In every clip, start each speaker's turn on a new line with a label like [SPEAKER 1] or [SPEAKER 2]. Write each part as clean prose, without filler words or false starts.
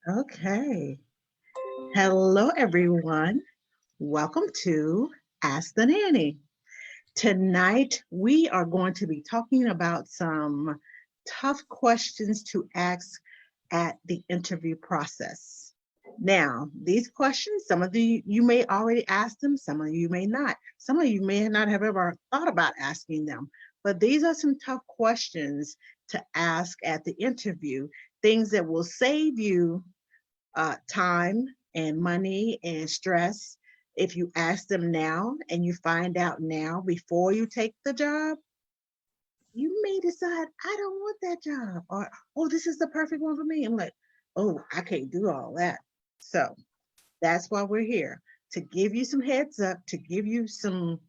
[SPEAKER 1] Okay. Hello, everyone. Welcome to Ask the Nanny. Tonight, we are going to be talking about some tough questions to ask at the interview process. Now, these questions, some of you may already ask them, some of you may not. Some of you may not have ever thought about asking them, but these are some tough questions to ask at the interview, things that will save you time and money and stress. If you ask them now and you find out now before you take the job, you may decide, I don't want that job, or, oh, this is the perfect one for me. I'm like, oh, I can't do all that. So that's why we're here, to give you some heads up, to give you some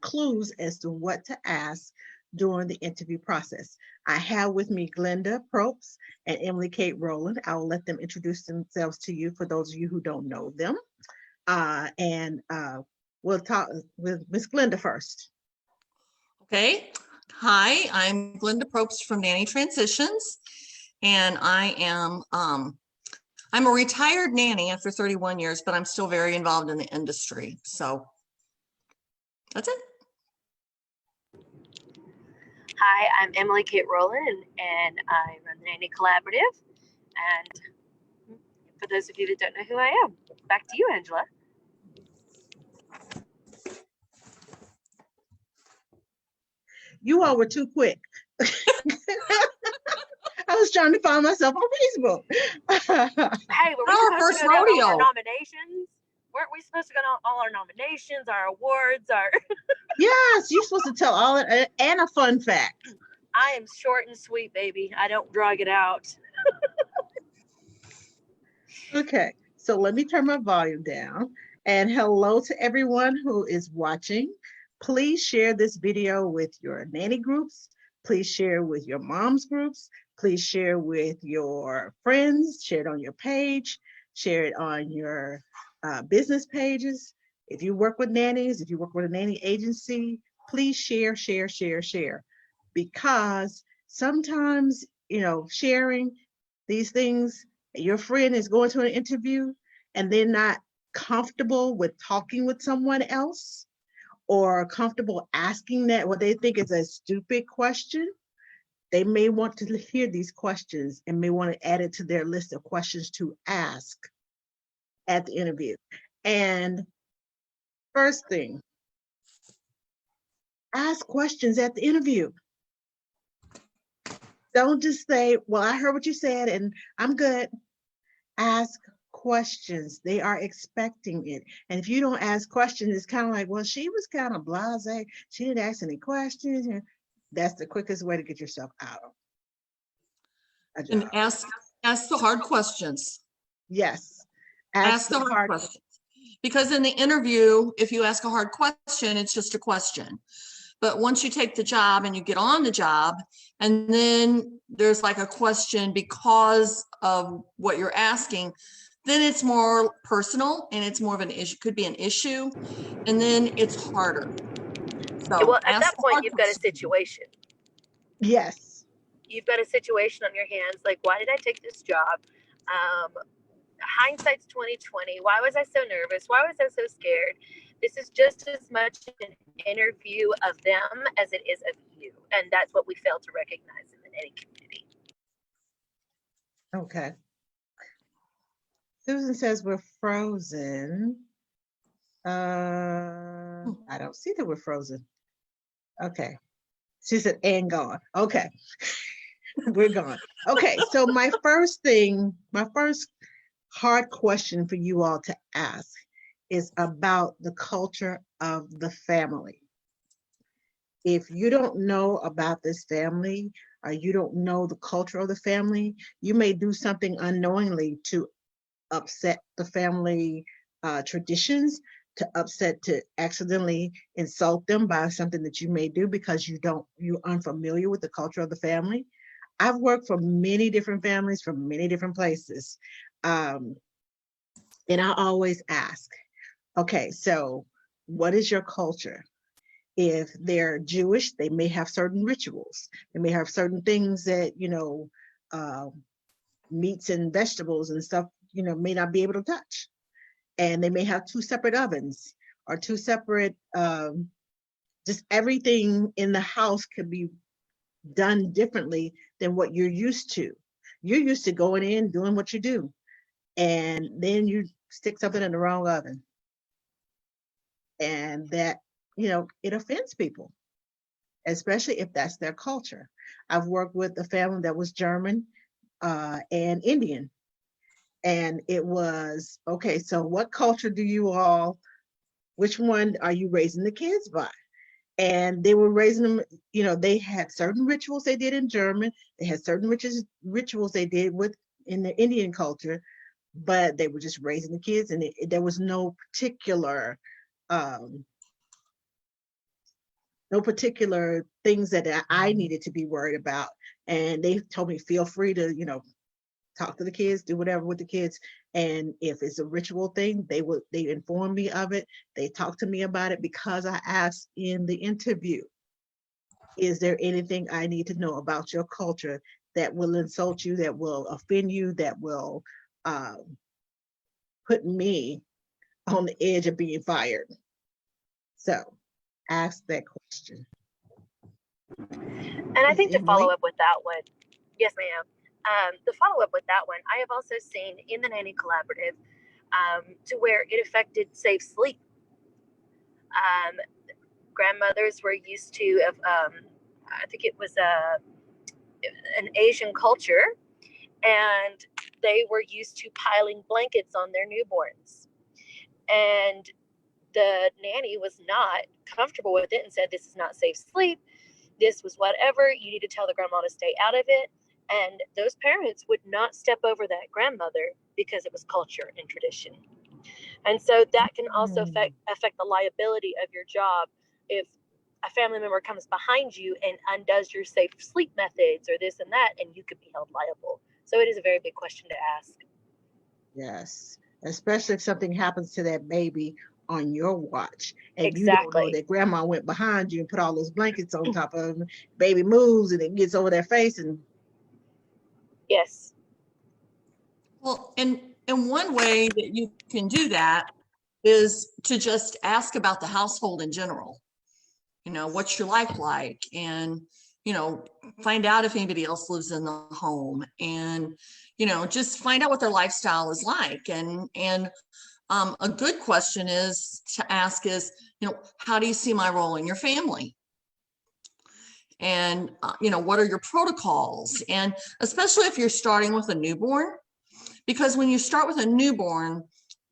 [SPEAKER 1] clues as to what to ask during the interview process. I have with me Glenda Probst and Emily Kate Rowland. I will let them introduce themselves to you for those of you who don't know them. And we'll talk with Miss Glenda first.
[SPEAKER 2] Okay. Hi, I'm Glenda Probst from Nanny Transitions, and I'm a retired nanny after 31 years, but I'm still very involved in the industry. So that's it.
[SPEAKER 3] Hi, I'm Emily Kate Rowland, and I run the Nanny Collaborative. And for those of you that don't know who I am, back to you, Angela.
[SPEAKER 1] You all were too quick. I was trying to find myself on Facebook.
[SPEAKER 3] Hey, were we supposed to go to all our nominations? Weren't we supposed to go to all our nominations, our awards, our...
[SPEAKER 1] Yes, you're supposed to tell all it, and a fun fact.
[SPEAKER 3] I am short and sweet, baby. I don't drag it out.
[SPEAKER 1] Okay, so let me turn my volume down. And hello to everyone who is watching. Please share this video with your nanny groups. Please share with your mom's groups. Please share with your friends. Share it on your page. Share it on your business pages. If you work with nannies, if you work with a nanny agency, please share, share, share, share. Because sometimes, sharing these things, your friend is going to an interview and they're not comfortable with talking with someone else, or comfortable asking that what they think is a stupid question. They may want to hear these questions and may want to add it to their list of questions to ask at the interview. And first thing, ask questions at the interview. Don't just say, well, I heard what you said and I'm good. Ask questions. They are expecting it. And if you don't ask questions, it's kind of like, well, she was kind of blasé. She didn't ask any questions. That's the quickest way to get yourself out of a job.
[SPEAKER 2] And ask the hard questions.
[SPEAKER 1] Yes.
[SPEAKER 2] Ask the hard questions. Because in the interview, if you ask a hard question, it's just a question. But once you take the job and you get on the job, and then there's like a question because of what you're asking, then it's more personal and it's more of an issue, could be an issue, and then it's harder.
[SPEAKER 3] So well, at that point, you've got a situation.
[SPEAKER 1] Yes.
[SPEAKER 3] You've got a situation on your hands. Like, why did I take this job? Hindsight's 2020. Why was I so nervous? Why was I so scared? This is just as much an interview of them as it is of you. And that's what we fail to recognize in the nanny community.
[SPEAKER 1] Okay. Susan says we're frozen. I don't see that we're frozen. Okay. She said, and gone. Okay. We're gone. Okay. So my first hard question for you all to ask is about the culture of the family. If you don't know about this family, or you don't know the culture of the family, you may do something unknowingly to upset the family traditions, to accidentally insult them by something that you may do because you're unfamiliar with the culture of the family. I've worked for many different families from many different places. And I always ask, okay, so what is your culture? If they're Jewish, they may have certain rituals. They may have certain things that, meats and vegetables and stuff, may not be able to touch. And they may have two separate ovens or two separate, just everything in the house could be done differently than what you're used to. You're used to going in, doing what you do, and then you stick something in the wrong oven. And that, it offends people, especially if that's their culture. I've worked with a family that was German and Indian. And it was, okay, so what culture which one are you raising the kids by? And they were raising them, they had certain rituals they did in German, they had certain rituals they did in the Indian culture, but they were just raising the kids, and there was um, no particular things that I needed to be worried about. And they told me, feel free to, talk to the kids, do whatever with the kids. And if it's a ritual thing, they inform me of it. They talk to me about it, because I asked in the interview, is there anything I need to know about your culture that will insult you, that will offend you, that will put me on the edge of being fired? So ask that question.
[SPEAKER 3] And I think to follow up with that one, yes, ma'am. The follow up with that one, I have also seen in the Nanny Collaborative to where it affected safe sleep. Grandmothers were used to, I think it was an Asian culture, and they were used to piling blankets on their newborns. And the nanny was not comfortable with it and said, this is not safe sleep. This was whatever. You need to tell the grandma to stay out of it. And those parents would not step over that grandmother because it was culture and tradition. And so that can also affect the liability of your job if a family member comes behind you and undoes your safe sleep methods or this and that, and you could be held liable. So it is a very big question to ask.
[SPEAKER 1] Yes, especially if something happens to that baby on your watch, and
[SPEAKER 3] Exactly.
[SPEAKER 1] You don't know that grandma went behind you and put all those blankets on top of them. Baby moves and it gets over their face, and
[SPEAKER 3] yes.
[SPEAKER 2] Well, and one way that you can do that is to just ask about the household in general. What's your life like? And, find out if anybody else lives in the home, and, just find out what their lifestyle is like. And a good question to ask is, how do you see my role in your family? And, what are your protocols? And especially if you're starting with a newborn, because when you start with a newborn,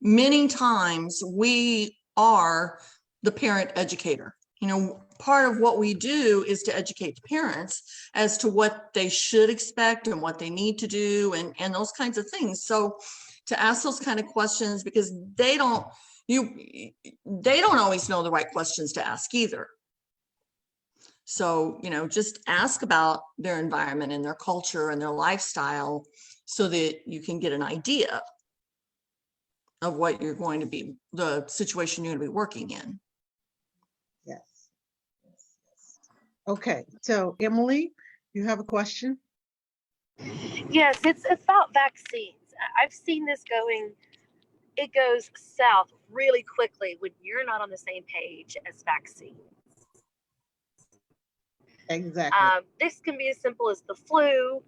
[SPEAKER 2] many times we are the parent educator. Part of what we do is to educate the parents as to what they should expect and what they need to do, and those kinds of things. So to ask those kind of questions, because they don't always know the right questions to ask either. So, just ask about their environment and their culture and their lifestyle so that you can get an idea of what the situation you're going to be working in.
[SPEAKER 1] yes. Okay, so Emily, you have a question?
[SPEAKER 3] Yes, it's about vaccines. I've seen this it goes south really quickly when you're not on the same page as vaccines.
[SPEAKER 1] Exactly.
[SPEAKER 3] This can be as simple as the flu.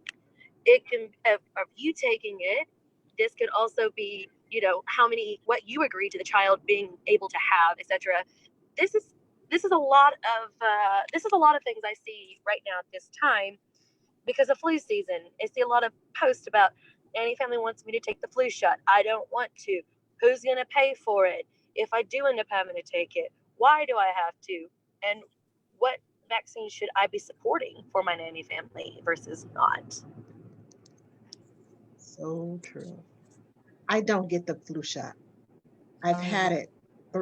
[SPEAKER 3] It can, of you taking it. This could also be, what you agree to the child being able to have, etc. This is a lot of things I see right now at this time because of flu season. I see a lot of posts about any family wants me to take the flu shot. I don't want to. Who's going to pay for it? If I do end up having to take it, why do I have to? And what vaccine should I be supporting for my nanny family versus not?
[SPEAKER 1] So true. I don't get the flu shot. I've had it 2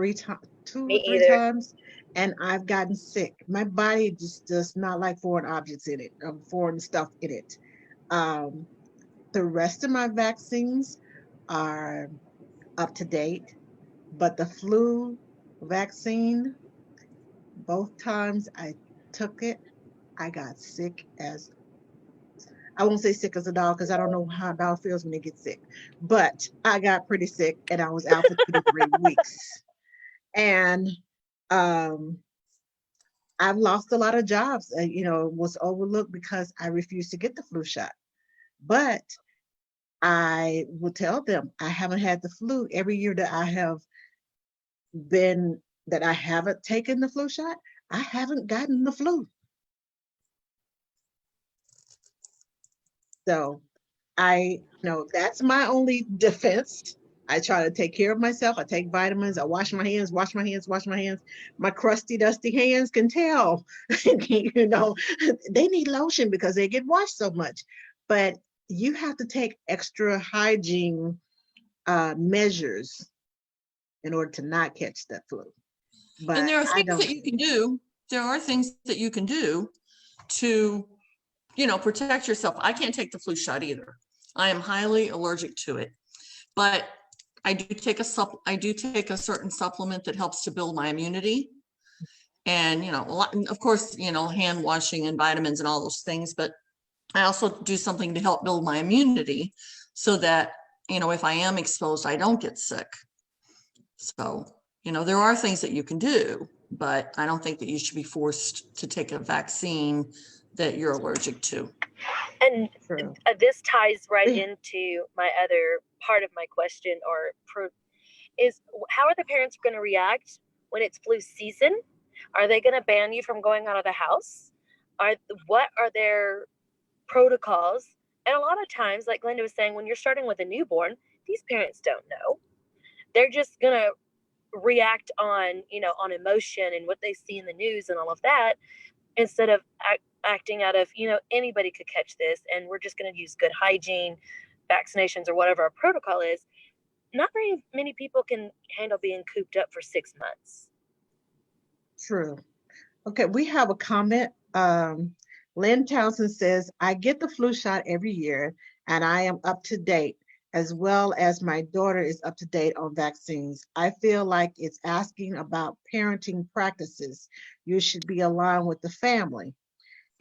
[SPEAKER 1] or 3 times, and I've gotten sick. My body just does not like foreign objects in it, foreign stuff in it. The rest of my vaccines are up to date, but the flu vaccine, both times I took it, I got sick as I won't say sick as a dog because I don't know how a dog feels when they get sick. But I got pretty sick and I was out for 2 to 3 weeks. And um, I've lost a lot of jobs, was overlooked because I refused to get the flu shot. But I will tell them I haven't had the flu every year that I haven't taken the flu shot. I haven't gotten the flu. So that's my only defense. I try to take care of myself. I take vitamins. I wash my hands, wash my hands, wash my hands. My crusty, dusty hands can tell, they need lotion because they get washed so much. But you have to take extra hygiene measures in order to not catch that flu. But
[SPEAKER 2] And there are
[SPEAKER 1] I
[SPEAKER 2] things
[SPEAKER 1] don't.
[SPEAKER 2] that you can do. There are things that you can do to, protect yourself. I can't take the flu shot either. I am highly allergic to it, but I do take a certain supplement that helps to build my immunity. And, of course, hand washing and vitamins and all those things, but I also do something to help build my immunity so that, if I am exposed, I don't get sick. So, there are things that you can do, but I don't think that you should be forced to take a vaccine that you're allergic to.
[SPEAKER 3] And
[SPEAKER 1] True.
[SPEAKER 3] this ties right
[SPEAKER 1] Yeah.
[SPEAKER 3] into my other part of my question, is how are the parents going to react when it's flu season? Are they going to ban you from going out of the house? What are their protocols? And a lot of times, like Glenda was saying, when you're starting with a newborn, these parents don't know. They're just going to react on emotion and what they see in the news and all of that, instead of acting out of anybody could catch this and we're just going to use good hygiene, vaccinations, or whatever our protocol is. Not very many people can handle being cooped up for 6 months.
[SPEAKER 1] True. Okay, we have a comment. Lynn Townsend says, I get the flu shot every year and I am up to date, as well as my daughter is up to date on vaccines. I feel like it's asking about parenting practices. You should be aligned with the family.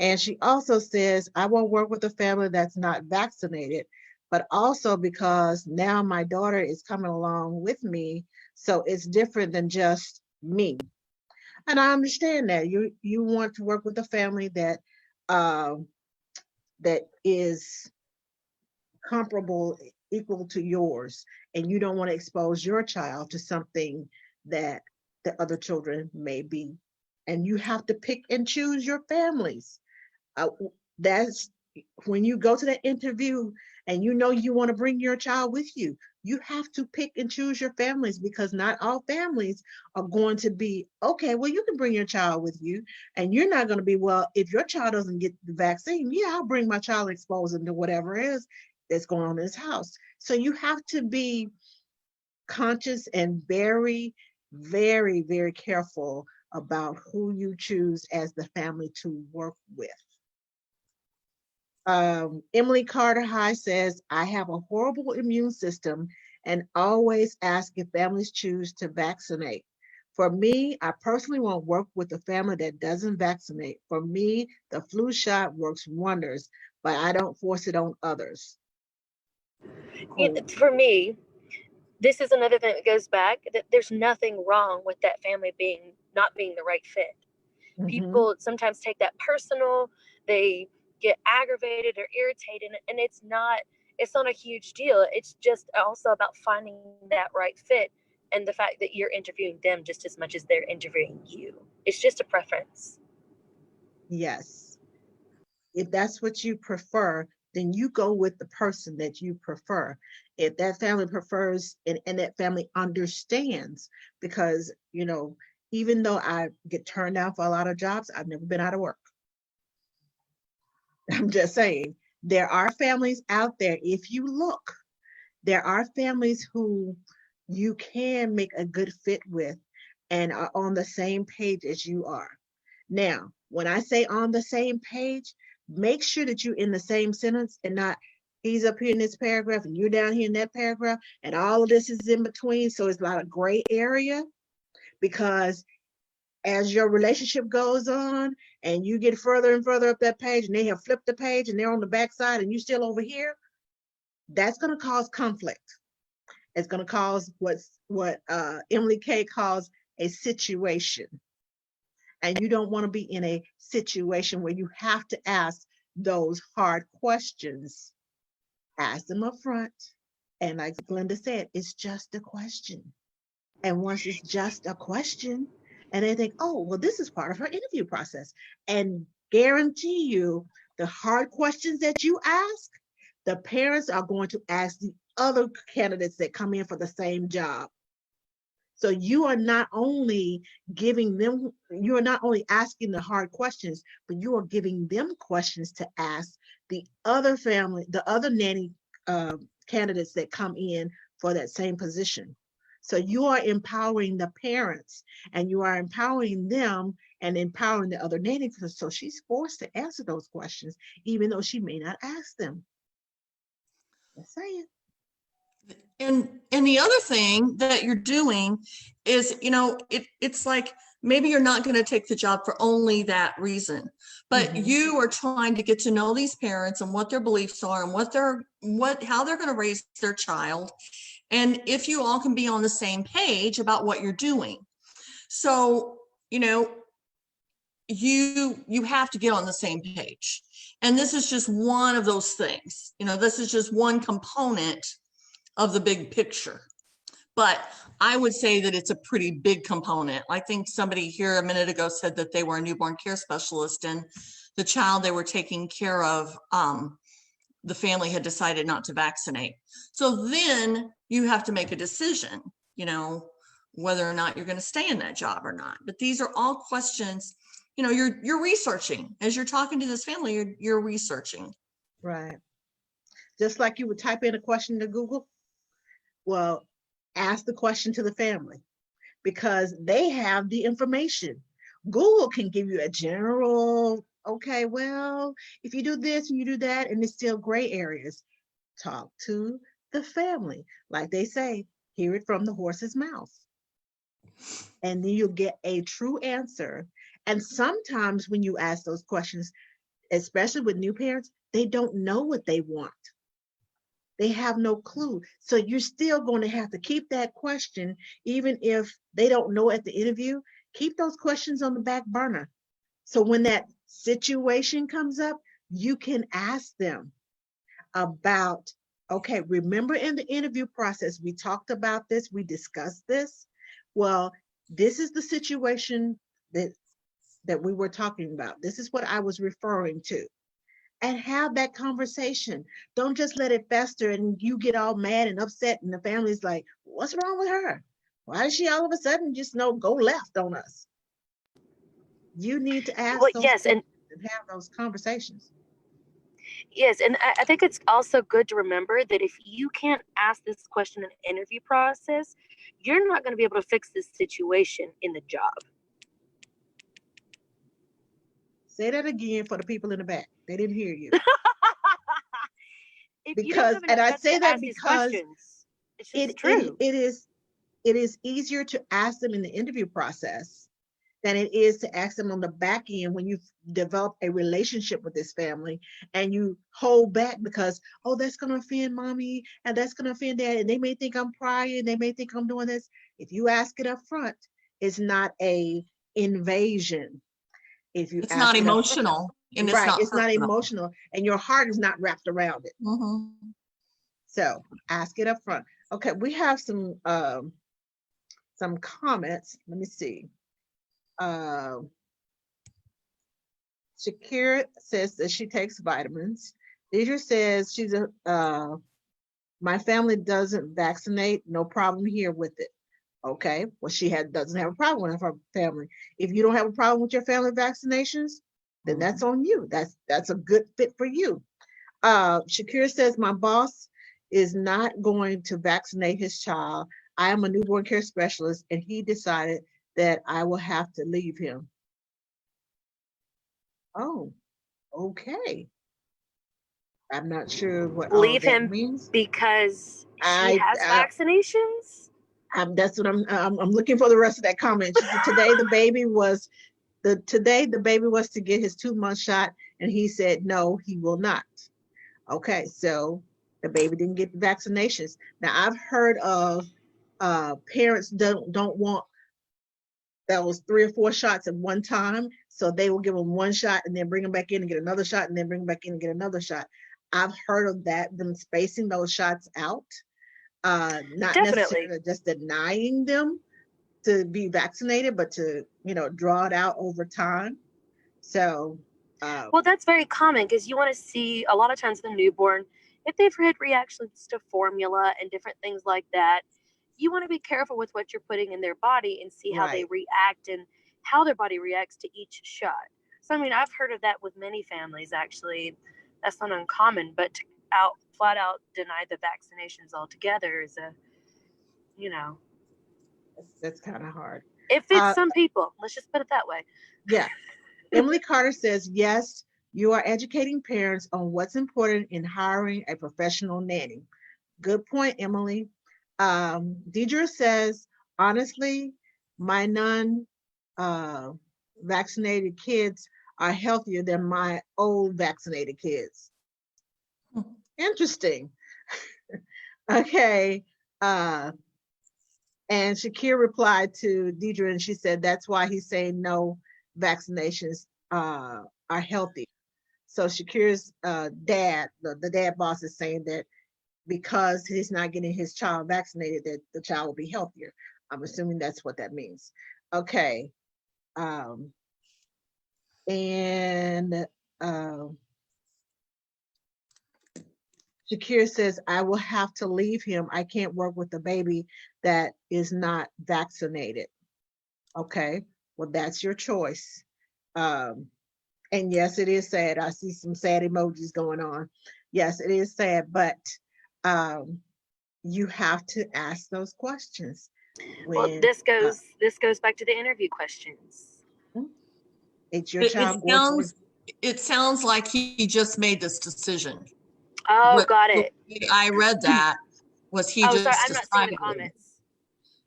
[SPEAKER 1] And she also says, I won't work with a family that's not vaccinated, but also because now my daughter is coming along with me. So it's different than just me. And I understand that you want to work with a family uh, that is comparable, equal to yours, and you don't want to expose your child to something that the other children may be. And you have to pick and choose your families. Uh, that's when you go to that interview and you want to bring your child with you. You have to pick and choose your families because not all families are going to be okay. Well, you can bring your child with you, and you're not going to be, well, if your child doesn't get the vaccine, yeah, I'll bring my child, expose them to whatever it is that's going on in his house. So you have to be conscious and very, very, very careful about who you choose as the family to work with. Emily Carter High says, I have a horrible immune system and always ask if families choose to vaccinate. For me, I personally won't work with a family that doesn't vaccinate. For me, the flu shot works wonders, but I don't force it on others. Cool.
[SPEAKER 3] For me, this is another thing that goes back that there's nothing wrong with that family not being the right fit.
[SPEAKER 1] Mm-hmm.
[SPEAKER 3] People sometimes take that personal, they get aggravated or irritated, and it's not a huge deal. It's just also about finding that right fit, and the fact that you're interviewing them just as much as they're interviewing you. It's just a preference.
[SPEAKER 1] Yes. If that's what you prefer, then you go with the person that you prefer. If that family prefers and that family understands, because, even though I get turned down for a lot of jobs, I've never been out of work. I'm just saying, there are families out there, if you look, there are families who you can make a good fit with and are on the same page as you are. Now, when I say on the same page, make sure that you're in the same sentence and not he's up here in this paragraph and you're down here in that paragraph and all of this is in between. So it's a lot of gray area because as your relationship goes on and you get further and further up that page and they have flipped the page and they're on the back side and you still over here, that's going to cause conflict. It's going to cause what Emily Kay calls a situation. And you don't want to be in a situation where you have to ask those hard questions. Ask them up front. And like Glenda said, it's just a question. And once it's just a question, and they think, oh, well, this is part of her interview process. And guarantee you, the hard questions that you ask, the parents are going to ask the other candidates that come in for the same job. So you are not only giving them, you are not only asking the hard questions, but you are giving them questions to ask the other family, the other nanny candidates that come in for that same position. So you are empowering the parents and you are empowering them and empowering the other nanny. So she's forced to answer those questions, even though she may not ask them. Let's say it.
[SPEAKER 2] And the other thing that you're doing is, it's like maybe you're not going to take the job for only that reason, but you are trying to get to know these parents and what their beliefs are and how they're going to raise their child. And if you all can be on the same page about what you're doing. So, you have to get on the same page. And this is just one of those things. This is just one component of the big picture. But I would say that it's a pretty big component. I think somebody here a minute ago said that they were a newborn care specialist and the child they were taking care of, the family had decided not to vaccinate. So then you have to make a decision, whether or not you're going to stay in that job or not. But these are all questions, you're researching. As you're talking to this family, you're researching.
[SPEAKER 1] Right. Just like you would type in a question to Google. Well, ask the question to the family because they have the information. Google can give you a general, okay, well, if you do this and you do that, and it's still gray areas, talk to the family. Like they say, hear it from the horse's mouth. And then you'll get a true answer. And sometimes when you ask those questions, especially with new parents, they don't know what they want. They have no clue. So you're still going to have to keep that question, even if they don't know at the interview, keep those questions on the back burner. So when that situation comes up, you can ask them about, okay, remember in the interview process, we talked about this, we discussed this. Well, this is the situation that we were talking about. This is what I was referring to. And have that conversation. Don't just let it fester and you get all mad and upset and the family's like, what's wrong with her? Why does she all of a sudden just go left on us? You need to ask those questions and have those conversations.
[SPEAKER 3] Yes, and I think it's also good to remember that if you can't ask this question in the interview process, you're not going to be able to fix this situation in the job.
[SPEAKER 1] Say that again for the people in the back. They didn't hear you.
[SPEAKER 3] I say that because
[SPEAKER 1] it is easier to ask them in the interview process than it is to ask them on the back end when you develop a relationship with this family and you hold back because, oh, that's going to offend mommy and that's going to offend dad and they may think I'm prying, they may think I'm doing this. If you ask it up front, it's not a invasion. If you
[SPEAKER 2] it's not emotional
[SPEAKER 1] and it's not emotional and your heart is not wrapped around it. So ask it up front. Okay, we have some comments. Let me see. Shakira says that she takes vitamins. Deidre says she's my family doesn't vaccinate, no problem here with it. Okay, well, she doesn't have a problem with her family. If you don't have a problem with your family vaccinations, then that's on you. That's a good fit for you. Shakira says my boss is not going to vaccinate his child. I am a newborn care specialist, and he decided that I will have to leave him. Oh, okay. I'm not sure what
[SPEAKER 3] leave
[SPEAKER 1] all that
[SPEAKER 3] him
[SPEAKER 1] means
[SPEAKER 3] because he has vaccinations.
[SPEAKER 1] That's what I'm looking for the rest of that comment. She said today the baby was to get his 2-month shot, and he said no, he will not. Okay, so the baby didn't get the vaccinations. Now I've heard of parents don't want those 3 or 4 shots at one time, so they will give them 1 shot and then bring them back in and get another shot and then bring them back in and get another shot. I've heard of that, them spacing those shots out, not
[SPEAKER 3] Definitely.
[SPEAKER 1] necessarily just denying them to be vaccinated, but to draw it out over time. So
[SPEAKER 3] Well, that's very common because you want to see a lot of times the newborn, if they've had reactions to formula and different things like that, you want to be careful with what you're putting in their body and see how they
[SPEAKER 1] right,
[SPEAKER 3] react and how their body reacts to each shot. So, I mean, I've heard of that with many families actually. That's not uncommon, but to flat out deny the vaccinations altogether is you know,
[SPEAKER 1] that's kind of hard.
[SPEAKER 3] it fits
[SPEAKER 1] Uh,
[SPEAKER 3] some people. Let's just put it that way.
[SPEAKER 1] yeah, Emily Carter says yes. You are educating parents on what's important in hiring a professional nanny. Good point, Emily. Deidre says, honestly, my non vaccinated kids are healthier than my old vaccinated kids. Interesting. Okay. Uh, and Shakir replied to Deidre and she said, that's why he's saying no vaccinations are healthy. So Shakir's dad, the dad boss, is saying that because he's not getting his child vaccinated, that the child will be healthier. I'm assuming that's what that means. Okay. Um, and Shakir says, I will have to leave him. I can't work with a baby that is not vaccinated. Okay. Well, that's your choice. Um, and yes, it is sad. I see some sad emojis going on. Yes, it is sad, but um, you have to ask those questions
[SPEAKER 3] Well,
[SPEAKER 1] when
[SPEAKER 3] this goes back to the interview questions.
[SPEAKER 1] it's your
[SPEAKER 2] It, it
[SPEAKER 1] child going through.
[SPEAKER 2] sounds, it sounds like he just made this decision.
[SPEAKER 3] Oh,
[SPEAKER 2] What
[SPEAKER 3] got
[SPEAKER 2] the
[SPEAKER 3] it.
[SPEAKER 2] way I read that was he
[SPEAKER 3] Oh, sorry,
[SPEAKER 2] just
[SPEAKER 3] I'm not seeing the
[SPEAKER 2] decided,
[SPEAKER 3] comments.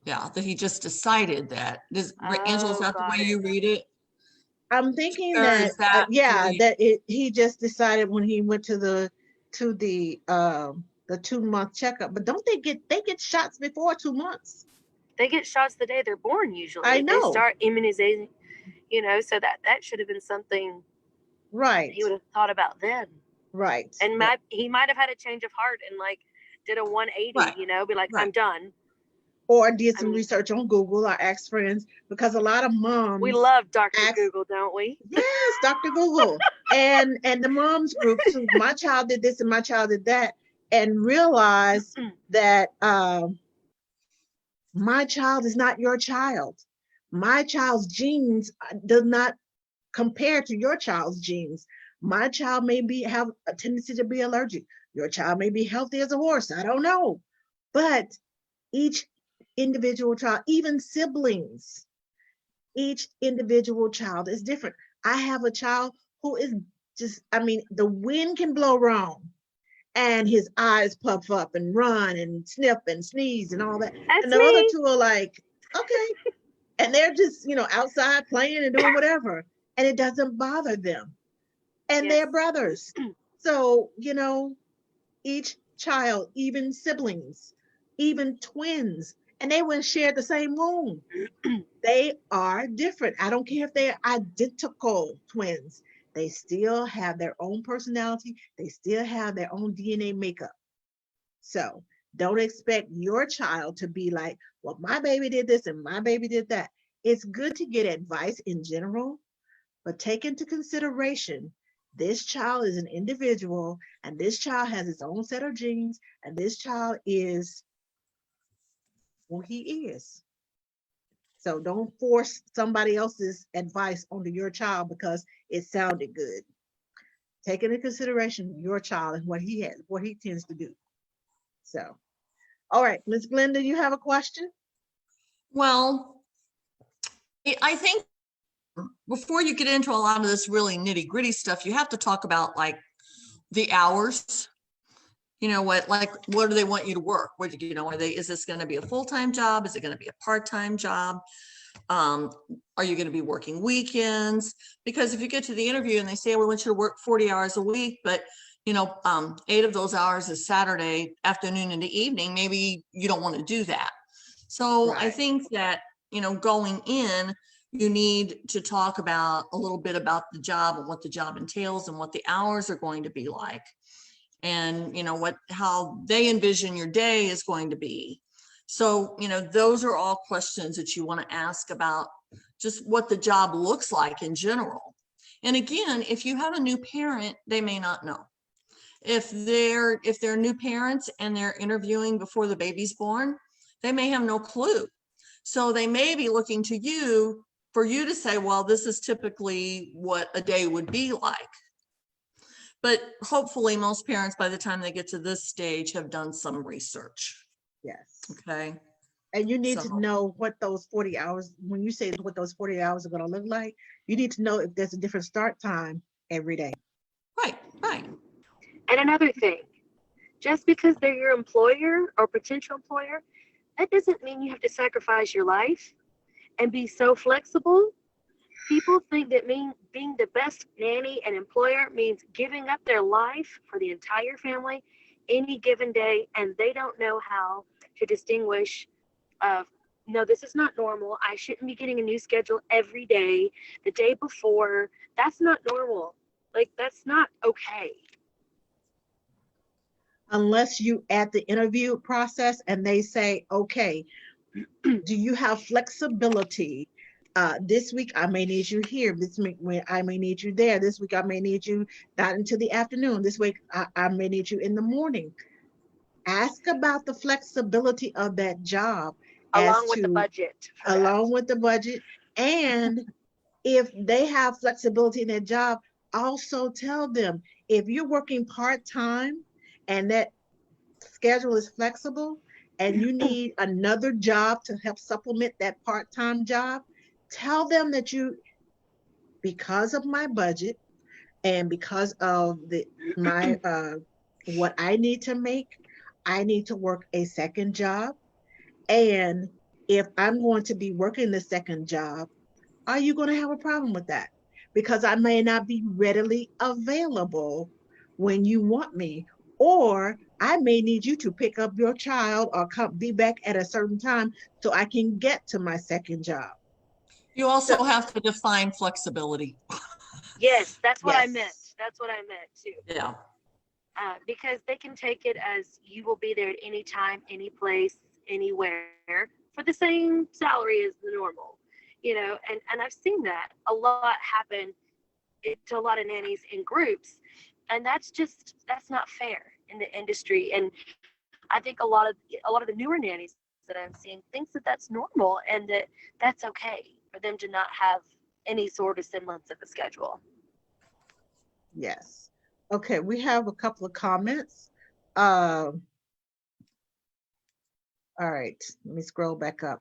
[SPEAKER 2] yeah, that he just decided that. Angela, is
[SPEAKER 3] Oh,
[SPEAKER 2] that the
[SPEAKER 3] got
[SPEAKER 2] way
[SPEAKER 3] it.
[SPEAKER 2] you read it?
[SPEAKER 1] I'm thinking
[SPEAKER 2] Or
[SPEAKER 1] that
[SPEAKER 2] is that the
[SPEAKER 1] yeah,
[SPEAKER 2] way?
[SPEAKER 1] that he just decided when he went to the 2-month checkup. But don't they get shots before 2 months?
[SPEAKER 3] They get shots the day they're born
[SPEAKER 1] I
[SPEAKER 3] usually. They
[SPEAKER 1] know.
[SPEAKER 3] start immunizing, so that should have been something he
[SPEAKER 1] Right.
[SPEAKER 3] would have thought about then.
[SPEAKER 1] Right.
[SPEAKER 3] And he might have had a change of heart and like did a 180,
[SPEAKER 2] Right,
[SPEAKER 3] be like,
[SPEAKER 2] right.
[SPEAKER 3] I'm done.
[SPEAKER 1] Or did
[SPEAKER 3] I
[SPEAKER 1] some
[SPEAKER 3] mean,
[SPEAKER 1] research on Google or asked friends because a lot of
[SPEAKER 3] we
[SPEAKER 1] moms
[SPEAKER 3] love Dr.
[SPEAKER 1] ask,
[SPEAKER 3] Google, don't we?
[SPEAKER 1] yes, Dr. Google. And the moms groups who my child did this and my child did that and realize that my child is not your child. My child's genes does not compare to your child's genes. My child may have a tendency to be allergic. Your child may be healthy as a horse. I don't know. But each individual child, even siblings, each individual child is different. I have a child who is just, I mean, the wind can blow wrong and his eyes puff up and run and sniff and sneeze and all that. And
[SPEAKER 3] That's
[SPEAKER 1] the other
[SPEAKER 3] me.
[SPEAKER 1] two are like, okay. And they're just, outside playing and doing whatever. And it doesn't bother them. And
[SPEAKER 3] Yes.
[SPEAKER 1] they're brothers. So, each child, even siblings, even twins, and they wouldn't share the same room. They are different. I don't care if they're identical twins. They still have their own personality. They still have their own DNA makeup. So don't expect your child to be like, well, my baby did this and my baby did that. It's good to get advice in general, but take into consideration this child is an individual and this child has its own set of genes and this child is who he is. So don't force somebody else's advice onto your child because it sounded good. Take into consideration your child and what he tends to do. So, all right, Miss Glenda, you have a question?
[SPEAKER 2] Well, I think before you get into a lot of this really nitty gritty stuff, you have to talk about like the hours, you know, what do they want you to work? What, you know, is this going to be a full-time job? Is it going to be a part-time job? Are you going to be working weekends? Because if you get to the interview and they say, we want you to work 40 hours a week, but you know, 8 of those hours is Saturday afternoon and the evening, maybe you don't want to do that. So I
[SPEAKER 1] Right.
[SPEAKER 2] think that, you know, going in, you need to talk about a little bit about the job and what the job entails and what the hours are going to be like. And, you know, how they envision your day is going to be. So, you know, those are all questions that you want to ask about just what the job looks like in general. And again, if you have a new parent, they may not know. If they're new parents and they're interviewing before the baby's born, they may have no clue. So they may be looking to you for you to say, well, this is typically what a day would be like. But hopefully most parents, by the time they get to this stage, have done some research.
[SPEAKER 1] Yes.
[SPEAKER 2] Okay.
[SPEAKER 1] And you need
[SPEAKER 2] So,
[SPEAKER 1] to know what those 40 hours, when you say what those 40 hours are going to look like, you need to know if there's a different start time every day.
[SPEAKER 2] right.
[SPEAKER 3] And another thing, just because they're your employer or potential employer, that doesn't mean you have to sacrifice your life and be so flexible. People think that being the best nanny and employer means giving up their life for the entire family any given day, and they don't know how to distinguish no, this is not normal. I shouldn't be getting a new schedule every day, the day before. That's not normal. Like, that's not okay.
[SPEAKER 1] Unless you at the interview process and they say, okay, do you have flexibility? This week I may need you here. This week I may need you there. This week I may need you not until the afternoon. This week I may need you in the morning. Ask about the flexibility of that job as
[SPEAKER 3] Along with the
[SPEAKER 1] to
[SPEAKER 3] budget for that.
[SPEAKER 1] along with the budget. And if they have flexibility in their job, also tell them if you're working part-time and that schedule is flexible and you need another job to help supplement that part-time job, tell them that because of my budget and because of my what I need to make, I need to work a second job. And if I'm going to be working the second job, are you going to have a problem with that? Because I may not be readily available when you want me, or I may need you to pick up your child or be back at a certain time so I can get to my second job.
[SPEAKER 2] You
[SPEAKER 1] So,
[SPEAKER 2] also have to define flexibility.
[SPEAKER 3] Yes, that's what I meant.
[SPEAKER 1] yes,
[SPEAKER 3] That's what I meant too.
[SPEAKER 2] Yeah.
[SPEAKER 3] Because they can take it as you will be there at any time, any place, anywhere for the same salary as the normal, and I've seen that a lot happen to a lot of nannies in groups, and that's not fair in the industry. And I think a lot of the newer nannies that I'm seeing thinks that that's normal and that that's okay for them to not have any sort of semblance of a schedule.
[SPEAKER 1] yes. Okay, we have a couple of comments. Um, all right, let me scroll back up.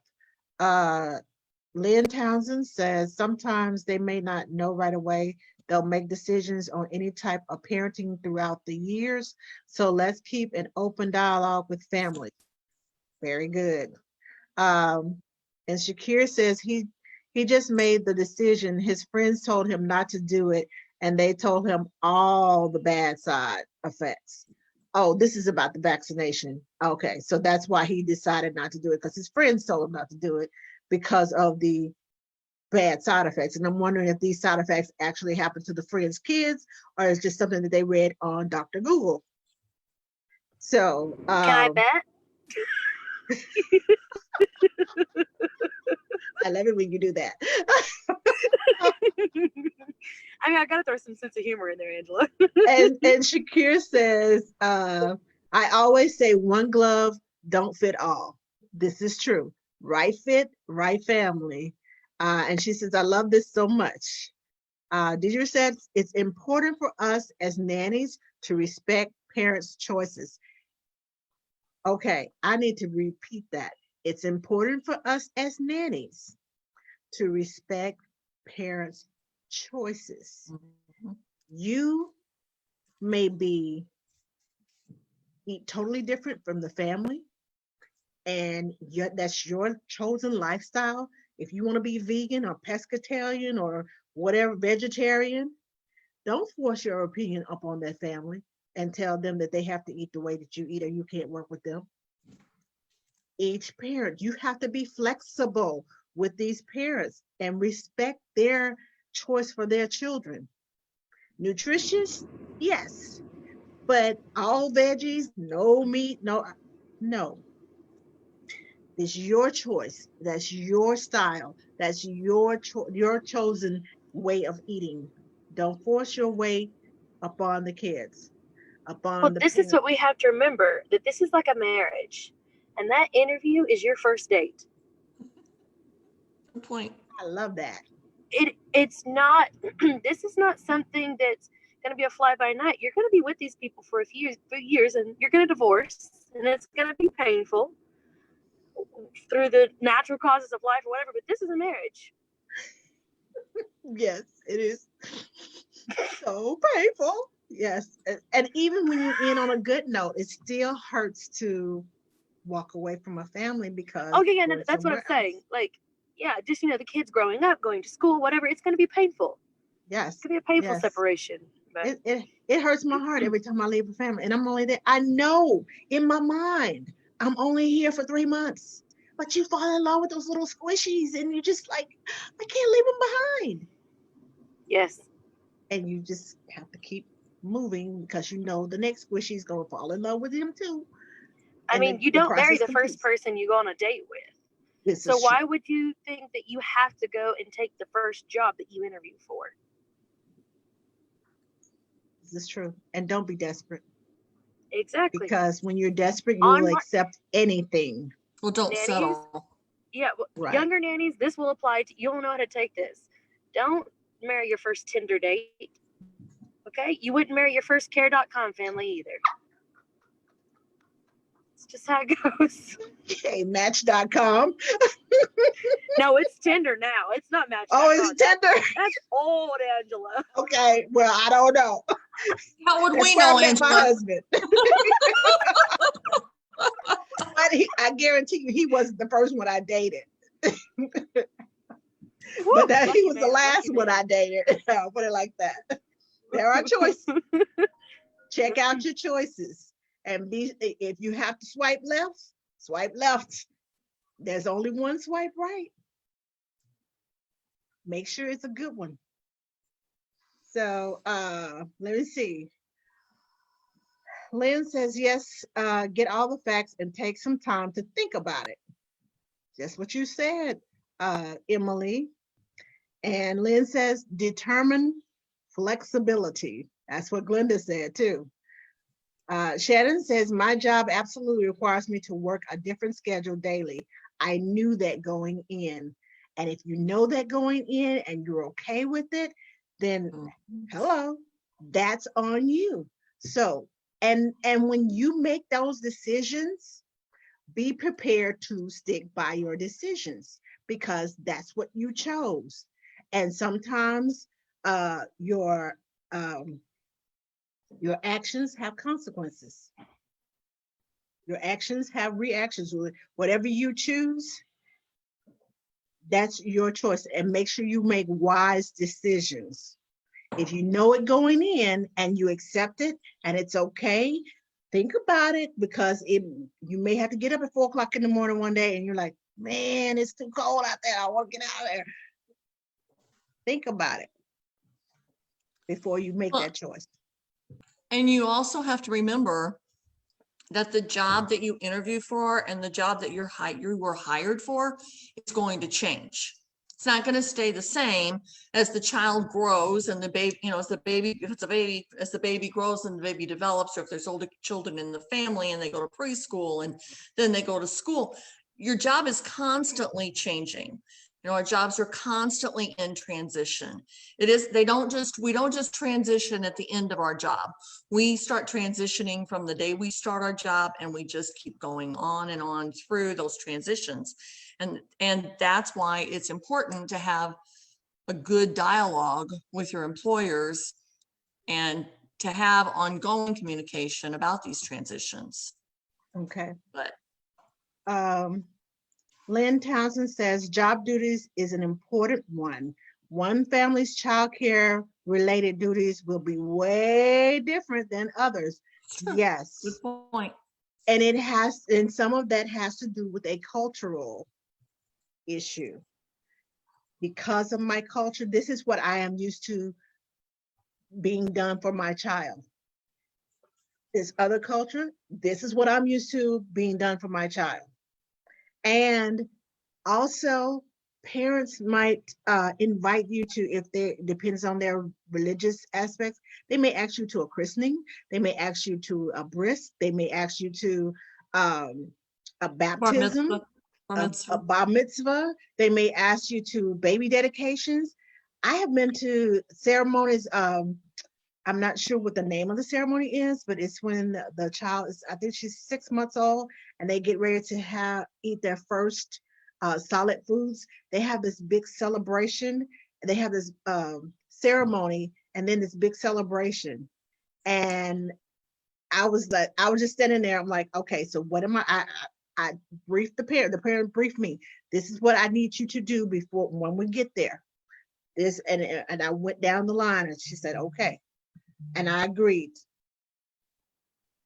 [SPEAKER 1] Uh, Lynn Townsend says sometimes they may not know right away. They'll make decisions on any type of parenting throughout the years. So let's keep an open dialogue with families. Very good. Um, and Shakir says he just made the decision. His friends told him not to do it, and they told him all the bad side effects. Oh, this is about the vaccination. Okay, so that's why he decided not to do it because his friends told him not to do it because of the bad side effects. And I'm wondering if these side effects actually happen to the friends' kids or it's just something that they read on Dr. Google. So
[SPEAKER 3] Can I bet?
[SPEAKER 1] I love it when you do that.
[SPEAKER 3] I mean, I gotta throw some sense of humor in there, Angela.
[SPEAKER 1] and Shakir says, I always say one glove don't fit all. This is true. Right fit, right family. And she says, I love this so much. Deidre said, it's important for us as nannies to respect parents' choices. Okay, I need to repeat that. It's important for us as nannies to respect parents' choices.
[SPEAKER 2] Mhm.
[SPEAKER 1] You may be eat totally different from the family, and that's your chosen lifestyle. If you want to be vegan or pescatarian or whatever, vegetarian, don't force your opinion up on that family and tell them that they have to eat the way that you eat or you can't work with them. Each parent, you have to be flexible with these parents and respect their choice for their children. Nutritious, yes, but all veggies, no meat, no. It's your choice. That's your style. That's your chosen way of eating. Don't force your way upon the kids,
[SPEAKER 3] Well,
[SPEAKER 1] upon the
[SPEAKER 3] this is what
[SPEAKER 1] parents.
[SPEAKER 3] we have to remember, that this is like a marriage. And that interview is your first date.
[SPEAKER 2] Good point.
[SPEAKER 1] I love that.
[SPEAKER 3] It's not this is not something that's going to be a fly by night. You're going to be with these people for a few years, and you're going to divorce, and it's going to be painful through the natural causes of life or whatever, but this is a marriage.
[SPEAKER 1] Yes, it is so painful. Yes. And even when you end on a good note, it still hurts to walk away from a family because
[SPEAKER 3] Okay, yeah,
[SPEAKER 1] you're going
[SPEAKER 3] that's what I'm
[SPEAKER 1] somewhere
[SPEAKER 3] saying.
[SPEAKER 1] else.
[SPEAKER 3] Like, yeah, just the kids growing up, going to school, whatever, it's going to be painful. It's
[SPEAKER 1] Yes.
[SPEAKER 3] going to be a painful
[SPEAKER 1] Yes.
[SPEAKER 3] separation. But
[SPEAKER 1] It hurts my heart every time I leave a family. And I'm only there. I know in my mind I'm only here for 3 months. But you fall in love with those little squishies and you're just like, I can't leave them behind.
[SPEAKER 3] yes,
[SPEAKER 1] And you just have to keep moving because you know the next squishy is going to fall in love with him too.
[SPEAKER 3] I
[SPEAKER 1] And
[SPEAKER 3] mean, you
[SPEAKER 1] the
[SPEAKER 3] don't marry
[SPEAKER 1] process
[SPEAKER 3] the first
[SPEAKER 1] continues.
[SPEAKER 3] person you go on a date with.
[SPEAKER 1] This
[SPEAKER 3] So
[SPEAKER 1] is
[SPEAKER 3] why
[SPEAKER 1] true.
[SPEAKER 3] would you think that you have to go and take the first job that you interview for?
[SPEAKER 1] This is true. And don't be desperate
[SPEAKER 3] Exactly.
[SPEAKER 1] because when you're desperate, you will
[SPEAKER 3] On
[SPEAKER 1] accept anything.
[SPEAKER 2] Well, don't
[SPEAKER 3] nannies,
[SPEAKER 2] settle.
[SPEAKER 3] yeah,
[SPEAKER 1] Right.
[SPEAKER 3] younger nannies, this will apply to, you'll know how to take this. Don't marry your first Tinder date. Okay? You wouldn't marry your first care.com family either. It's just how it goes.
[SPEAKER 1] Okay, Match.com.
[SPEAKER 3] No, it's Tinder now. It's not
[SPEAKER 1] Oh,
[SPEAKER 3] Match.com.
[SPEAKER 1] it's Tinder.
[SPEAKER 3] That's old, Angela.
[SPEAKER 1] Okay, well, I don't know.
[SPEAKER 2] How would
[SPEAKER 1] That's
[SPEAKER 2] we
[SPEAKER 1] where I
[SPEAKER 2] know,
[SPEAKER 1] met my
[SPEAKER 2] Angela?
[SPEAKER 1] husband. But I guarantee you, he wasn't the first one I dated.
[SPEAKER 3] Woo,
[SPEAKER 1] But that he
[SPEAKER 3] lucky
[SPEAKER 1] was the
[SPEAKER 3] man,
[SPEAKER 1] last
[SPEAKER 3] lucky
[SPEAKER 1] one
[SPEAKER 3] man.
[SPEAKER 1] I dated. I'll put it like that. There are choices. Check out your choices. And be if you have to swipe left, swipe left. There's only one swipe right. Make sure it's a good one. So let me see. Lynn says yes, get all the facts and take some time to think about it. Just what you said, Emily. And Lynn says determine flexibility. That's what Glenda said too. Shannon says my job absolutely requires me to work a different schedule daily. I knew that going in. And if you know that going in and you're okay with it, then hello, that's on you. So, and when you make those decisions, be prepared to stick by your decisions because that's what you chose. And sometimes uh, your um, your actions have consequences. Your actions have reactions. Whatever you choose, that's your choice. And make sure you make wise decisions. If you know it going in and you accept it and it's okay, think about it because you may have to get up at 4 o'clock in the morning one day and you're like, man, it's too cold out there. I want to get out of there. Think about it before you make
[SPEAKER 2] Well,
[SPEAKER 1] that choice.
[SPEAKER 2] and you also have to remember that the job that you interview for and the job that you were hired for is going to change. It's not going to stay the same as the child grows and the baby, as the baby, if it's a baby, as the baby grows and the baby develops, or if there's older children in the family and they go to preschool and then they go to school, your job is constantly changing. Our jobs are constantly in transition. We don't just transition at the end of our job. We start transitioning from the day we start our job, and we just keep going on and on through those transitions. And that's why it's important to have a good dialogue with your employers and to have ongoing communication about these transitions.
[SPEAKER 1] Okay.
[SPEAKER 2] But
[SPEAKER 1] Lynn Townsend says job duties is an important one. One family's childcare related duties will be way different than others.
[SPEAKER 2] sure,
[SPEAKER 1] Yes.
[SPEAKER 2] good point.
[SPEAKER 1] And some of that has to do with a cultural issue. Because of my culture, this is what I am used to being done for my child. This other culture, this is what I'm used to being done for my child. And also, parents might invite you to, if they depends on their religious aspects, they may ask you to a christening, they may ask you to a bris, they may ask you to a
[SPEAKER 2] Bar
[SPEAKER 1] baptism,
[SPEAKER 2] mitzvah, bar
[SPEAKER 1] a
[SPEAKER 2] mitzvah.
[SPEAKER 1] bar mitzvah. They may ask you to baby dedications. I have been to ceremonies. I'm not sure what the name of the ceremony is, but it's when the child is, I think she's 6 months old, and they get ready to eat their first solid foods. They have this big celebration. They have this ceremony, and then this big celebration. And I was just standing there. I'm like, okay, so what am I briefed the parent. The parent briefed me. This is what I need you to do before when we get there. This and I went down the line, and she said, okay, and I agreed.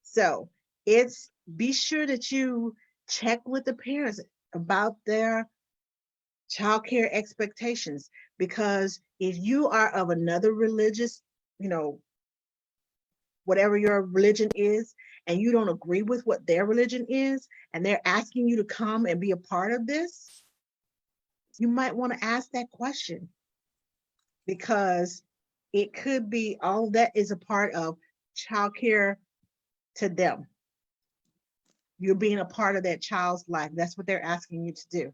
[SPEAKER 1] So be sure that you check with the parents about their childcare expectations, because if you are of another religious, you know, whatever your religion is, and you don't agree with what their religion is, and they're asking you to come and be a part of this, you might want to ask that question, because it could be all that is a part of childcare to them. You're being a part of that child's life. That's what they're asking you to do.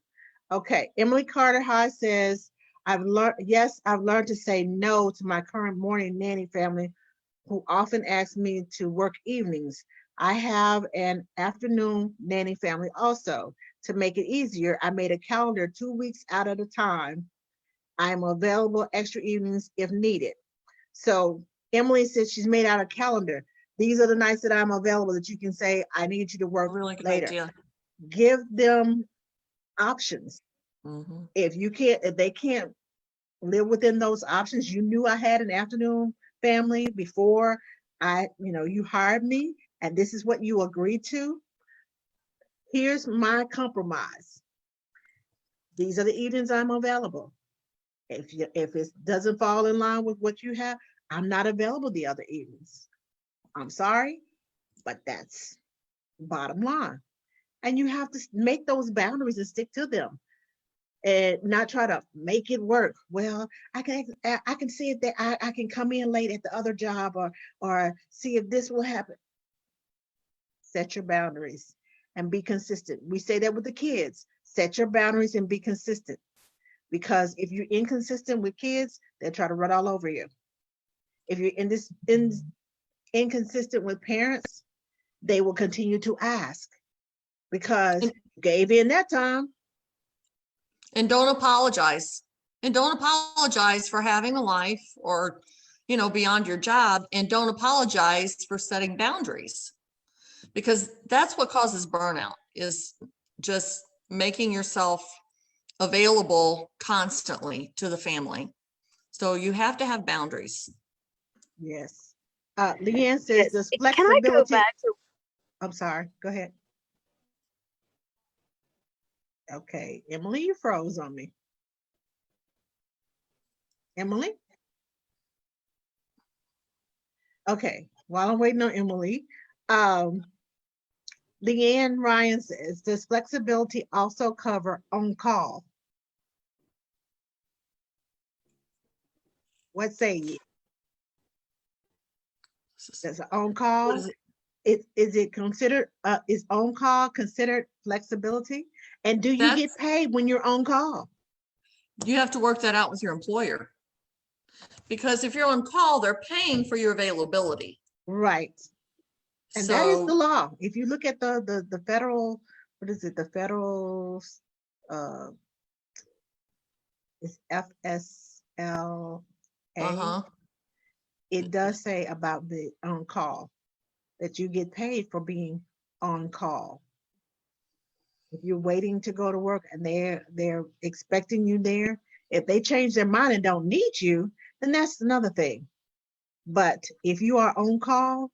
[SPEAKER 1] Okay, Emily Carter High says, I've learned to say no to my current morning nanny family who often asks me to work evenings. I have an afternoon nanny family also. To make it easier, I made a calendar 2 weeks out at a time. I'm available extra evenings if needed. So Emily says she's made out a calendar. These are the nights that I'm available that you can say, I need you to work
[SPEAKER 2] Really good
[SPEAKER 1] later.
[SPEAKER 2] idea.
[SPEAKER 1] Give them options.
[SPEAKER 2] Mhm.
[SPEAKER 1] If they can't live within those options, you knew I had an afternoon family before you hired me, and this is what you agreed to. Here's my compromise. These are the evenings I'm available. If it doesn't fall in line with what you have, I'm not available the other evenings. I'm sorry, but that's bottom line. And you have to make those boundaries and stick to them, and not try to make it work. Well, I can see if I can come in late at the other job, or see if this will happen. Set your boundaries and be consistent. We say that with the kids. Set your boundaries and be consistent. Because if you're inconsistent with kids, they'll try to run all over you. If you're inconsistent with parents, they will continue to ask, because
[SPEAKER 2] And,
[SPEAKER 1] you gave in that time.
[SPEAKER 2] and don't apologize. And don't apologize for having a life or, beyond your job. And don't apologize for setting boundaries, because that's what causes burnout, is just making yourself available constantly to the family. So you have to have boundaries.
[SPEAKER 1] Yes. Leanne says
[SPEAKER 3] Yes.
[SPEAKER 1] this
[SPEAKER 3] Can I go
[SPEAKER 1] flexibility.
[SPEAKER 3] back to
[SPEAKER 1] I'm sorry. Go ahead. Okay, Emily, you froze on me. Emily? Okay, while I'm waiting on Emily, um, Leanne Ryan says, does flexibility also cover on call? What say you? Does on
[SPEAKER 2] What
[SPEAKER 1] call,
[SPEAKER 2] is it?
[SPEAKER 1] is it considered, is on call considered flexibility? And do you get
[SPEAKER 2] That's,
[SPEAKER 1] paid when you're on call?
[SPEAKER 2] you have to work that out with your employer, because if you're on call, they're paying for your availability.
[SPEAKER 1] Right. And that is the
[SPEAKER 2] So,
[SPEAKER 1] law. If you look at the federal, what is it? The federal, uh, it's FSLA.
[SPEAKER 2] uh-huh.
[SPEAKER 1] it does say about the on call that you get paid for being on call. If you're waiting to go to work and they're expecting you there, if they change their mind and don't need you, then that's another thing. But if you are on call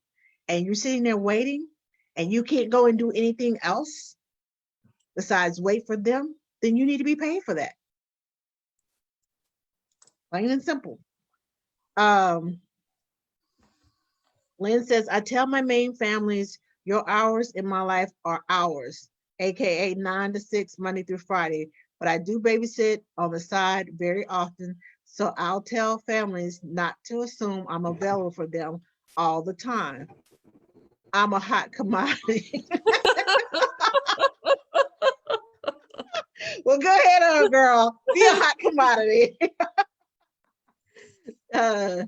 [SPEAKER 1] and you're sitting there waiting and you can't go and do anything else besides wait for them, then you need to be paid for that. Plain and simple. Um, Lynn says, I tell my main families, your hours in my life are hours, aka 9 to 6, Monday through Friday. But I do babysit on the side very often. So I'll tell families not to assume I'm available for them all the time. I'm a hot commodity. Well, go ahead, girl. Be a hot commodity. uh,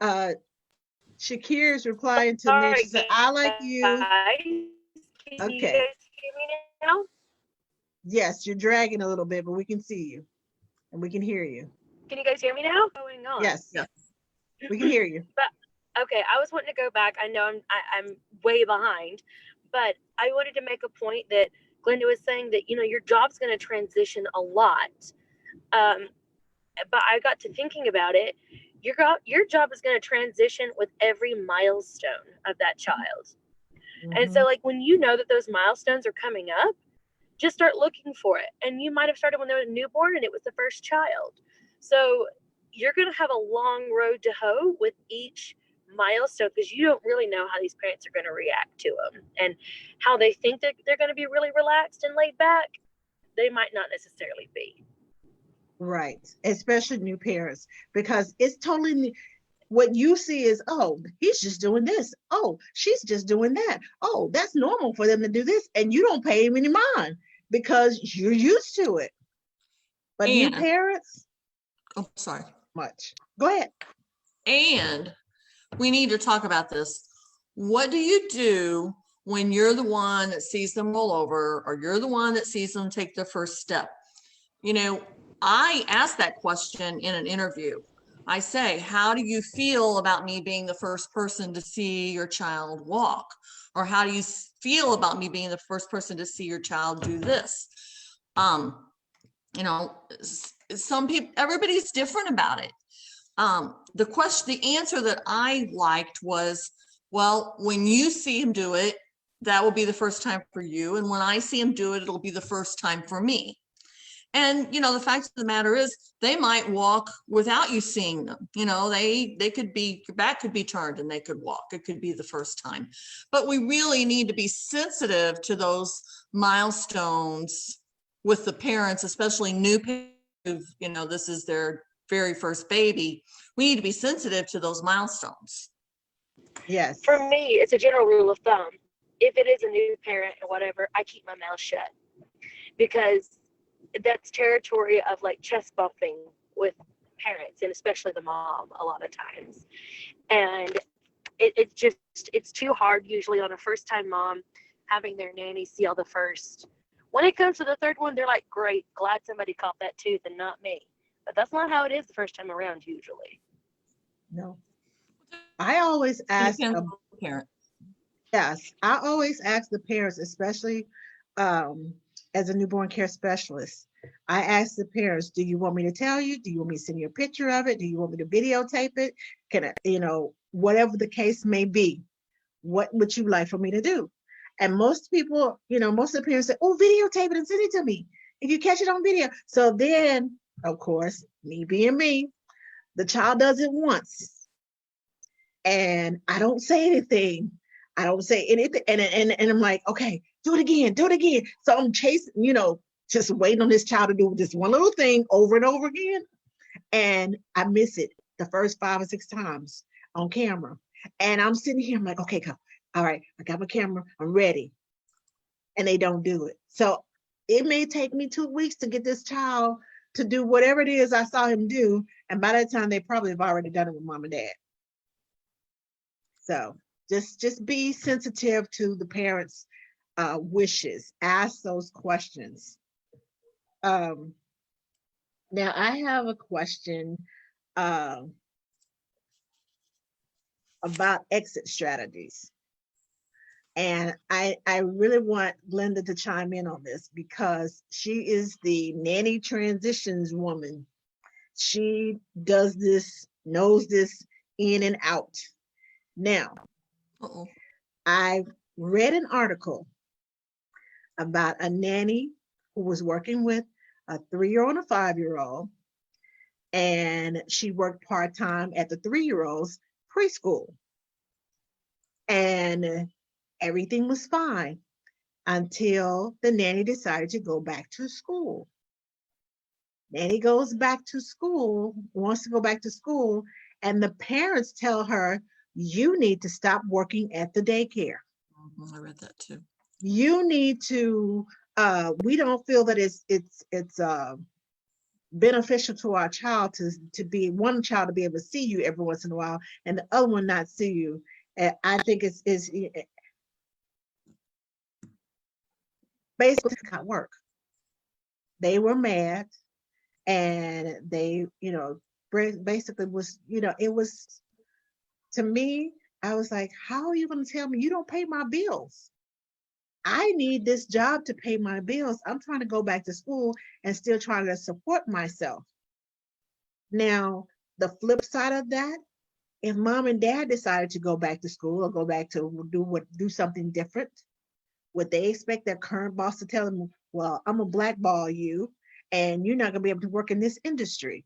[SPEAKER 1] uh, Shakir is replying to me. She said, I like you.
[SPEAKER 3] Can you
[SPEAKER 1] Okay.
[SPEAKER 3] guys hear me now?
[SPEAKER 1] Yes, you're dragging a little bit, but we can see you and we can hear you.
[SPEAKER 3] Can you guys hear me now? What's going on?
[SPEAKER 1] Yes, we can hear you.
[SPEAKER 3] But okay, I was wanting to go back. I know I'm way behind, but I wanted to make a point that Glenda was saying that your job's going to transition a lot. But I got to thinking about it. Your job is going to transition with every milestone of that child. And so, like, when you know that those milestones are coming up, just start looking for it. And you might have started when they were newborn and it was the first child. So you're going to have a long road to hoe with each milestone because you don't really know how these parents are going to react to them and how they think that they're going to be really relaxed and laid back. They might not necessarily be.
[SPEAKER 1] Right, especially new parents, because it's totally new. What you see is, oh, he's just doing this. Oh, she's just doing that. Oh, that's normal for them to do this. And you don't pay him any mind because you're used to it. But new parents,
[SPEAKER 2] oh, sorry.
[SPEAKER 1] much. Go ahead.
[SPEAKER 2] And we need to talk about this. What do you do when you're the one that sees them roll over or you're the one that sees them take their first step? I asked that question in an interview. I say, how do you feel about me being the first person to see your child walk? Or how do you feel about me being the first person to see your child do this? Some people, everybody's different about it. The answer that I liked was, well, when you see him do it, that will be the first time for you. And when I see him do it, it'll be the first time for me. And, the fact of the matter is they might walk without you seeing them. They could be, your back could be turned and they could walk. It could be the first time. But we really need to be sensitive to those milestones with the parents, especially new parents, this is their very first baby. We need to be sensitive to those milestones.
[SPEAKER 1] Yes.
[SPEAKER 3] For me, it's a general rule of thumb. If it is a new parent or whatever, I keep my mouth shut because that's territory of like chest bumping with parents and especially the mom a lot of times. And it's too hard usually on a first time mom having their nanny see all the first. When it comes to the third one, they're like, great, glad somebody caught that tooth and not me. But that's not how it is the first time around usually.
[SPEAKER 1] No. I always ask
[SPEAKER 2] the parent.
[SPEAKER 1] Yes, I always ask the parents, especially as a newborn care specialist. I ask the parents, do you want me to tell you? Do you want me to send you a picture of it? Do you want me to videotape it? Can I, whatever the case may be, what would you like for me to do? And most people, most of the parents say, oh, videotape it and send it to me if you catch it on video. So then, of course, me being me, the child does it once and I don't say anything. I don't say anything. And I'm like, okay, do it again. So I'm chasing, just waiting on this child to do this one little thing over and over again. And I miss it the first 5 or 6 times on camera. And I'm sitting here, I'm like, okay, go. All right, I got my camera, I'm ready. And they don't do it. So it may take me 2 weeks to get this child to do whatever it is I saw him do. And by that time, they probably have already done it with mom and dad. So just be sensitive to the parents' wishes. Ask those questions. Now I have a question. about exit strategies. And I really want Glenda to chime in on this because she is the nanny transitions woman. She does this, knows this in and out. Now,
[SPEAKER 2] Uh-oh.
[SPEAKER 1] I read an article about a nanny who was working with a 3-year-old and a 5-year-old, and she worked part time at the 3-year-old's preschool. And everything was fine until the nanny decided to go back to school. Nanny goes back to school, wants to go back to school, and the parents tell her, you need to stop working at the daycare.
[SPEAKER 2] I read that too.
[SPEAKER 1] You need to, we don't feel that it's beneficial to our child to be one child to be able to see you every once in a while and the other one not see you. I think it's basically not work. They were mad and they, basically was, it was, to me, I was like, how are you going to tell me you don't pay my bills? I need this job to pay my bills. I'm trying to go back to school and still trying to support myself. Now, the flip side of that, if mom and dad decided to go back to school or go back to do something different, would they expect their current boss to tell them, well, I'm gonna blackball you and you're not gonna be able to work in this industry?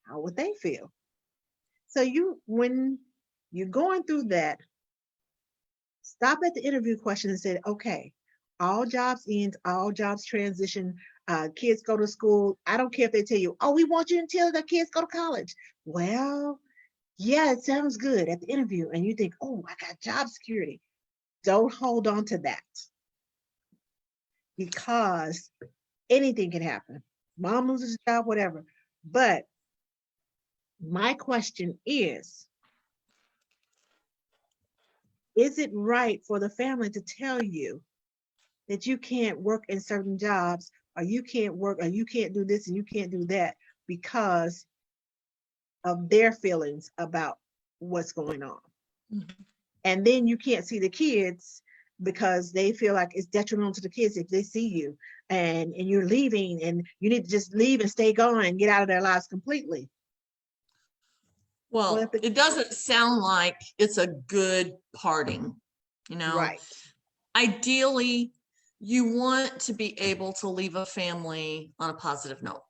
[SPEAKER 1] How would they feel? So when you're going through that, stop at the interview question and say, okay, all jobs end, all jobs transition, kids go to school. I don't care if they tell you, oh, we want you until the kids go to college. Well, yeah, it sounds good at the interview. And you think, oh, I got job security. Don't hold on to that because anything can happen. Mom loses a job, whatever. But my question is it right for the family to tell you that you can't work in certain jobs or you can't work or you can't do this and you can't do that because of their feelings about what's going on?
[SPEAKER 2] Mhm.
[SPEAKER 1] And then you can't see the kids because they feel like it's detrimental to the kids if they see you and you're leaving and you need to just leave and stay gone and get out of their lives completely.
[SPEAKER 2] Well, it doesn't sound like it's a good parting,
[SPEAKER 1] Right.
[SPEAKER 2] Ideally, you want to be able to leave a family on a positive note.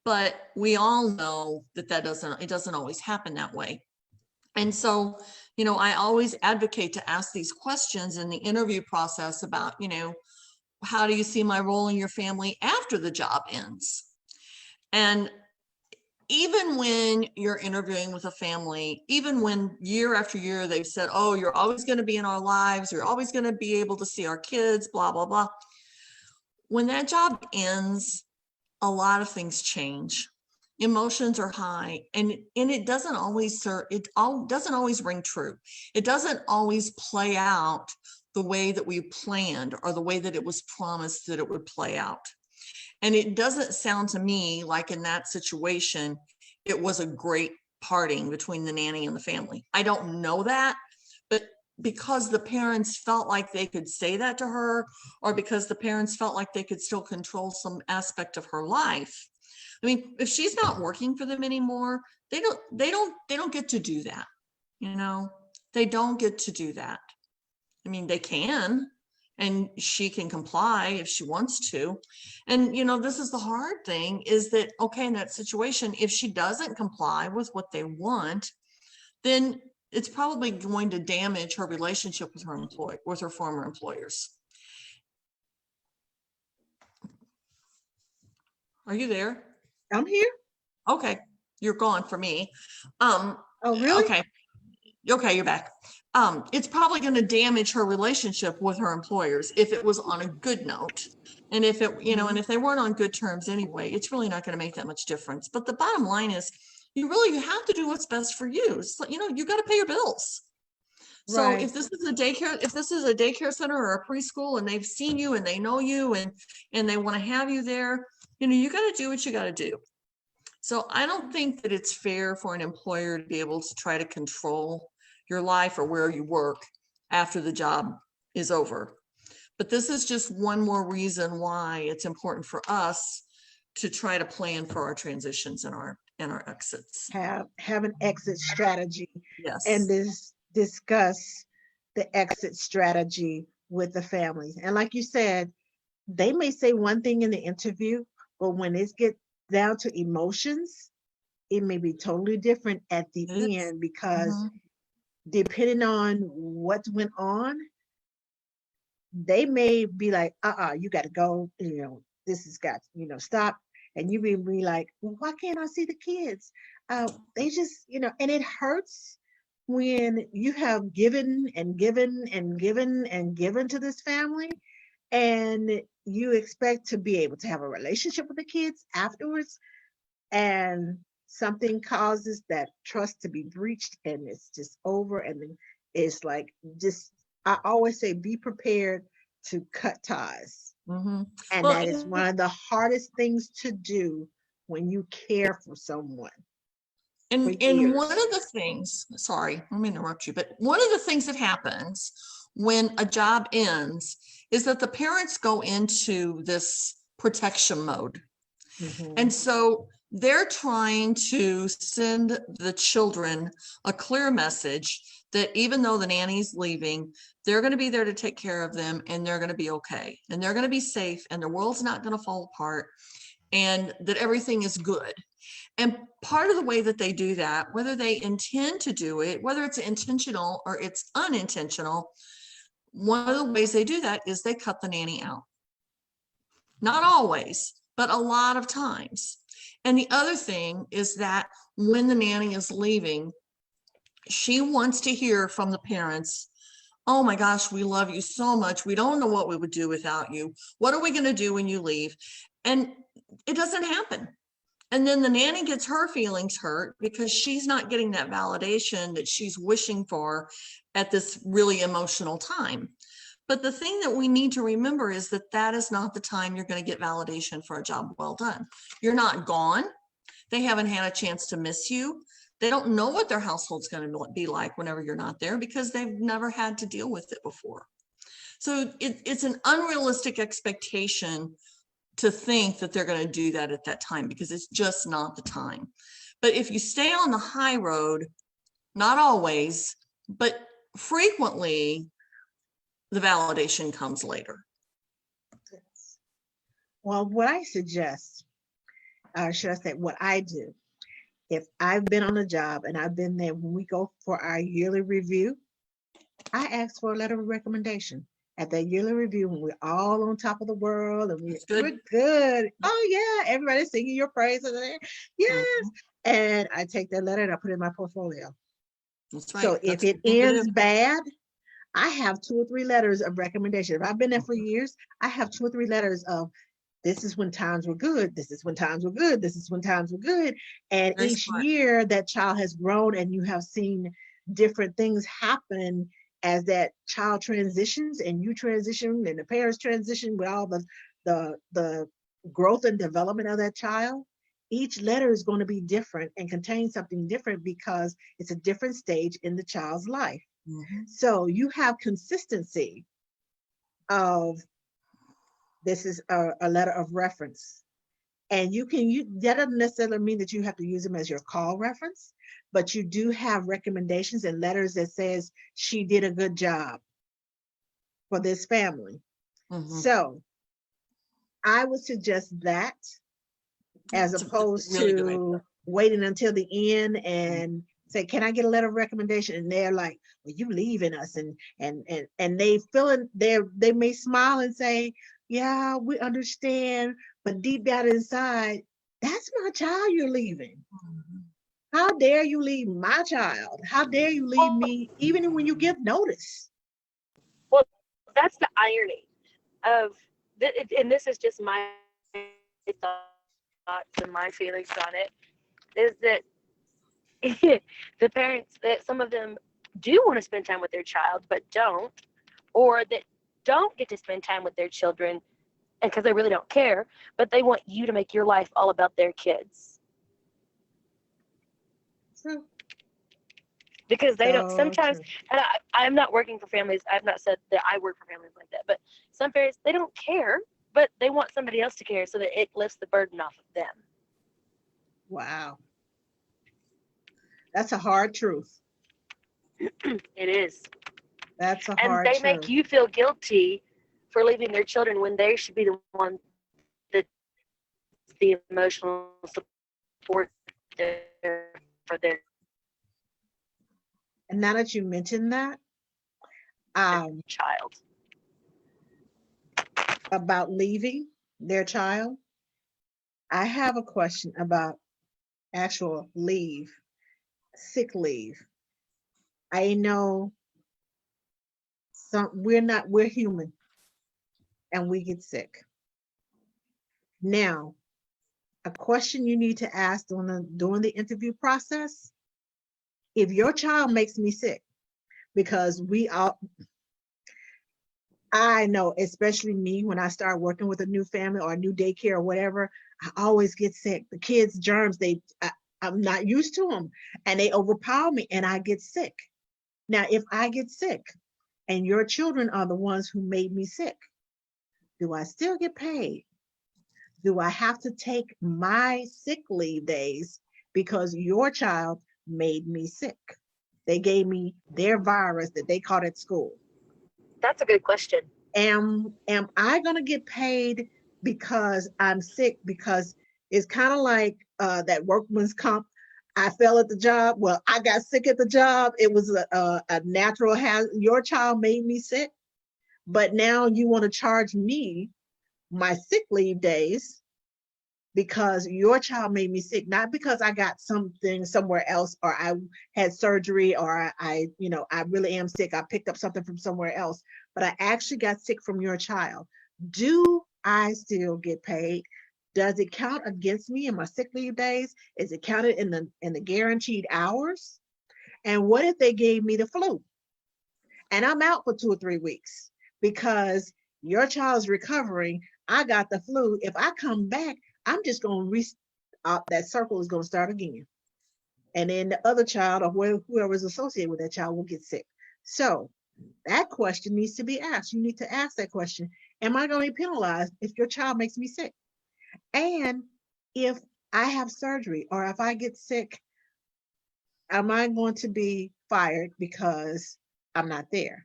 [SPEAKER 2] But we all know that it doesn't always happen that way. And so, I always advocate to ask these questions in the interview process about, how do you see my role in your family after the job ends? And even when you're interviewing with a family, even when year after year they've said, oh, you're always going to be in our lives, you're always going to be able to see our kids, blah, blah, blah. When that job ends, a lot of things change. Emotions are high, and it doesn't always doesn't always ring true. It doesn't always play out the way that we planned or the way that it was promised that it would play out. And it doesn't sound to me like in that situation, it was a great parting between the nanny and the family. I don't know that, but because the parents felt like they could say that to her, or because the parents felt like they could still control some aspect of her life. I mean, if she's not working for them anymore, they don't get to do that. They don't get to do that. I mean, they can, and she can comply if she wants to. And, this is the hard thing is that, okay, in that situation, if she doesn't comply with what they want, then it's probably going to damage her relationship with her former employers. Are you there?
[SPEAKER 1] I'm here.
[SPEAKER 2] Okay. You're gone for me.
[SPEAKER 1] Oh, really?
[SPEAKER 2] Okay, you're back. It's probably going to damage her relationship with her employers if it was on a good note. And if it, and if they weren't on good terms anyway, it's really not going to make that much difference. But the bottom line is you have to do what's best for you. So, you got to pay your bills. So
[SPEAKER 1] Right.
[SPEAKER 2] if this is a daycare center or a preschool and they've seen you and they know you and they want to have you there, you got to do what you got to do. So I don't think that it's fair for an employer to be able to try to control your life or where you work after the job is over. But this is just one more reason why it's important for us to try to plan for our transitions and our exits.
[SPEAKER 1] Have an exit strategy and
[SPEAKER 2] Yes.
[SPEAKER 1] discuss the exit strategy with the families. And like you said, they may say one thing in the interview, but when it gets down to emotions, it may be totally different at the
[SPEAKER 2] It is.
[SPEAKER 1] end because
[SPEAKER 2] Mhm.
[SPEAKER 1] depending on what went on, they may be like, you got to go, this has got, stop. And you may be like, well, why can't I see the kids? They just, and it hurts when you have given and given and given and given to this family, and you expect to be able to have a relationship with the kids afterwards, and something causes that trust to be breached, and it's just over. And then it's like, just, I always say, be prepared to cut ties.
[SPEAKER 2] Mhm.
[SPEAKER 1] And
[SPEAKER 2] Well,
[SPEAKER 1] that is one of the hardest things to do when you care for someone for
[SPEAKER 2] and one
[SPEAKER 1] years.
[SPEAKER 2] of the things, sorry, let me interrupt you, but one of the things that happens when a job ends is that the parents go into this protection mode.
[SPEAKER 1] Mhm.
[SPEAKER 2] And so they're trying to send the children a clear message that even though the nanny's leaving, they're going to be there to take care of them, and they're going to be okay, and they're going to be safe, and the world's not going to fall apart, and that everything is good. And part of the way that they do that, whether they intend to do it, whether it's intentional or it's unintentional, one of the ways they do that is they cut the nanny out. Not always, but a lot of times. And the other thing is that when the nanny is leaving, she wants to hear from the parents, oh my gosh, we love you so much. We don't know what we would do without you. What are we going to do when you leave? And it doesn't happen. And then the nanny gets her feelings hurt because she's not getting that validation that she's wishing for at this really emotional time. But the thing that we need to remember is that that is not the time you're going to get validation for a job well done. You're not gone. They haven't had a chance to miss you. They don't know what their household's going to be like whenever you're not there because they've never had to deal with it before. So it's an unrealistic expectation to think that they're going to do that at that time because it's just not the time. But if you stay on the high road, not always, but frequently, the validation comes later.
[SPEAKER 1] Well, what I suggest, should I say, what I do, if I've been on a job and I've been there, when we go for our yearly review, I ask for a letter of recommendation at that yearly review when we're all on top of the world and
[SPEAKER 2] That's
[SPEAKER 1] we're
[SPEAKER 2] good.
[SPEAKER 1] good. Oh yeah, everybody's singing your praises. Yes.
[SPEAKER 2] Mhm.
[SPEAKER 1] And I take that letter and I put it in my portfolio.
[SPEAKER 2] That's
[SPEAKER 1] So
[SPEAKER 2] right.
[SPEAKER 1] if
[SPEAKER 2] That's a
[SPEAKER 1] it
[SPEAKER 2] good thing to
[SPEAKER 1] ends
[SPEAKER 2] do.
[SPEAKER 1] bad, I have 2 or 3 letters of recommendation. If I've been there for years, I have 2 or 3 letters of, this is when times were good. This is when times were good. This is when times were good. And
[SPEAKER 2] Very
[SPEAKER 1] each
[SPEAKER 2] smart.
[SPEAKER 1] year that child has grown and you have seen different things happen as that child transitions and you transition and the parents transition with all the growth and development of that child. Each letter is going to be different and contain something different because it's a different stage in the child's life.
[SPEAKER 2] Mhm.
[SPEAKER 1] So you have consistency of, this is a letter of reference. And that doesn't necessarily mean that you have to use them as your call reference, but you do have recommendations and letters that says she did a good job for this family.
[SPEAKER 2] Mhm.
[SPEAKER 1] So I would suggest that as
[SPEAKER 2] That's a
[SPEAKER 1] opposed
[SPEAKER 2] really good idea.
[SPEAKER 1] to waiting until the end and say, can I get a letter of recommendation? And they're like, well, you leaving us. And they feeling, they may smile and say, yeah, we understand. But deep down inside, that's my child you're leaving.
[SPEAKER 2] Mhm.
[SPEAKER 1] How dare you leave my child? How dare you leave
[SPEAKER 3] Well,
[SPEAKER 1] me even when you give notice?
[SPEAKER 3] well, that's the irony of, and this is just my thoughts and my feelings on it, is that the parents, that some of them do want to spend time with their child but don't, or that don't get to spend time with their children and because they really don't care, but they want you to make your life all about their kids.
[SPEAKER 1] So,
[SPEAKER 3] because they don't
[SPEAKER 1] So
[SPEAKER 3] sometimes,
[SPEAKER 1] true.
[SPEAKER 3] and I'm not working for families. I've not said that I work for families like that, but some parents, they don't care, but they want somebody else to care so that it lifts the burden off of them.
[SPEAKER 1] Wow. That's a hard truth.
[SPEAKER 3] It is.
[SPEAKER 1] That's a
[SPEAKER 3] And
[SPEAKER 1] hard
[SPEAKER 3] they make
[SPEAKER 1] truth.
[SPEAKER 3] you feel guilty for leaving their children when they should be the one that's the emotional support there for their
[SPEAKER 1] And now that you mentioned that, um,
[SPEAKER 3] child.
[SPEAKER 1] about leaving their child, I have a question about actual leave, sick leave. I know we're human and we get sick. Now, a question you need to ask during the interview process, if your child makes me sick, because I know, especially me, when I start working with a new family or a new daycare or whatever, I always get sick. The kids' germs, I'm not used to them and they overpower me and I get sick. Now, if I get sick and your children are the ones who made me sick, do I still get paid? Do I have to take my sick leave days because your child made me sick? They gave me their virus that they caught at school.
[SPEAKER 3] That's a good question.
[SPEAKER 1] Am I gonna get paid because I'm sick? Because it's kind of like that workman's comp. I fell at the job. Well, I got sick at the job. It was a natural hazard. Your child made me sick, but now you want to charge me my sick leave days because your child made me sick, not because I got something somewhere else or I had surgery or I really am sick. I picked up something from somewhere else, but I actually got sick from your child. Do I still get paid? Does it count against me in my sick leave days? Is it counted in the guaranteed hours? And what if they gave me the flu and I'm out for 2 or 3 weeks because your child's recovering? I got the flu. If I come back, I'm just going to that circle is going to start again. And then the other child or whoever is associated with that child will get sick. So that question needs to be asked. You need to ask that question. Am I going to be penalized if your child makes me sick? And if I have surgery or if I get sick, am I going to be fired because I'm not there?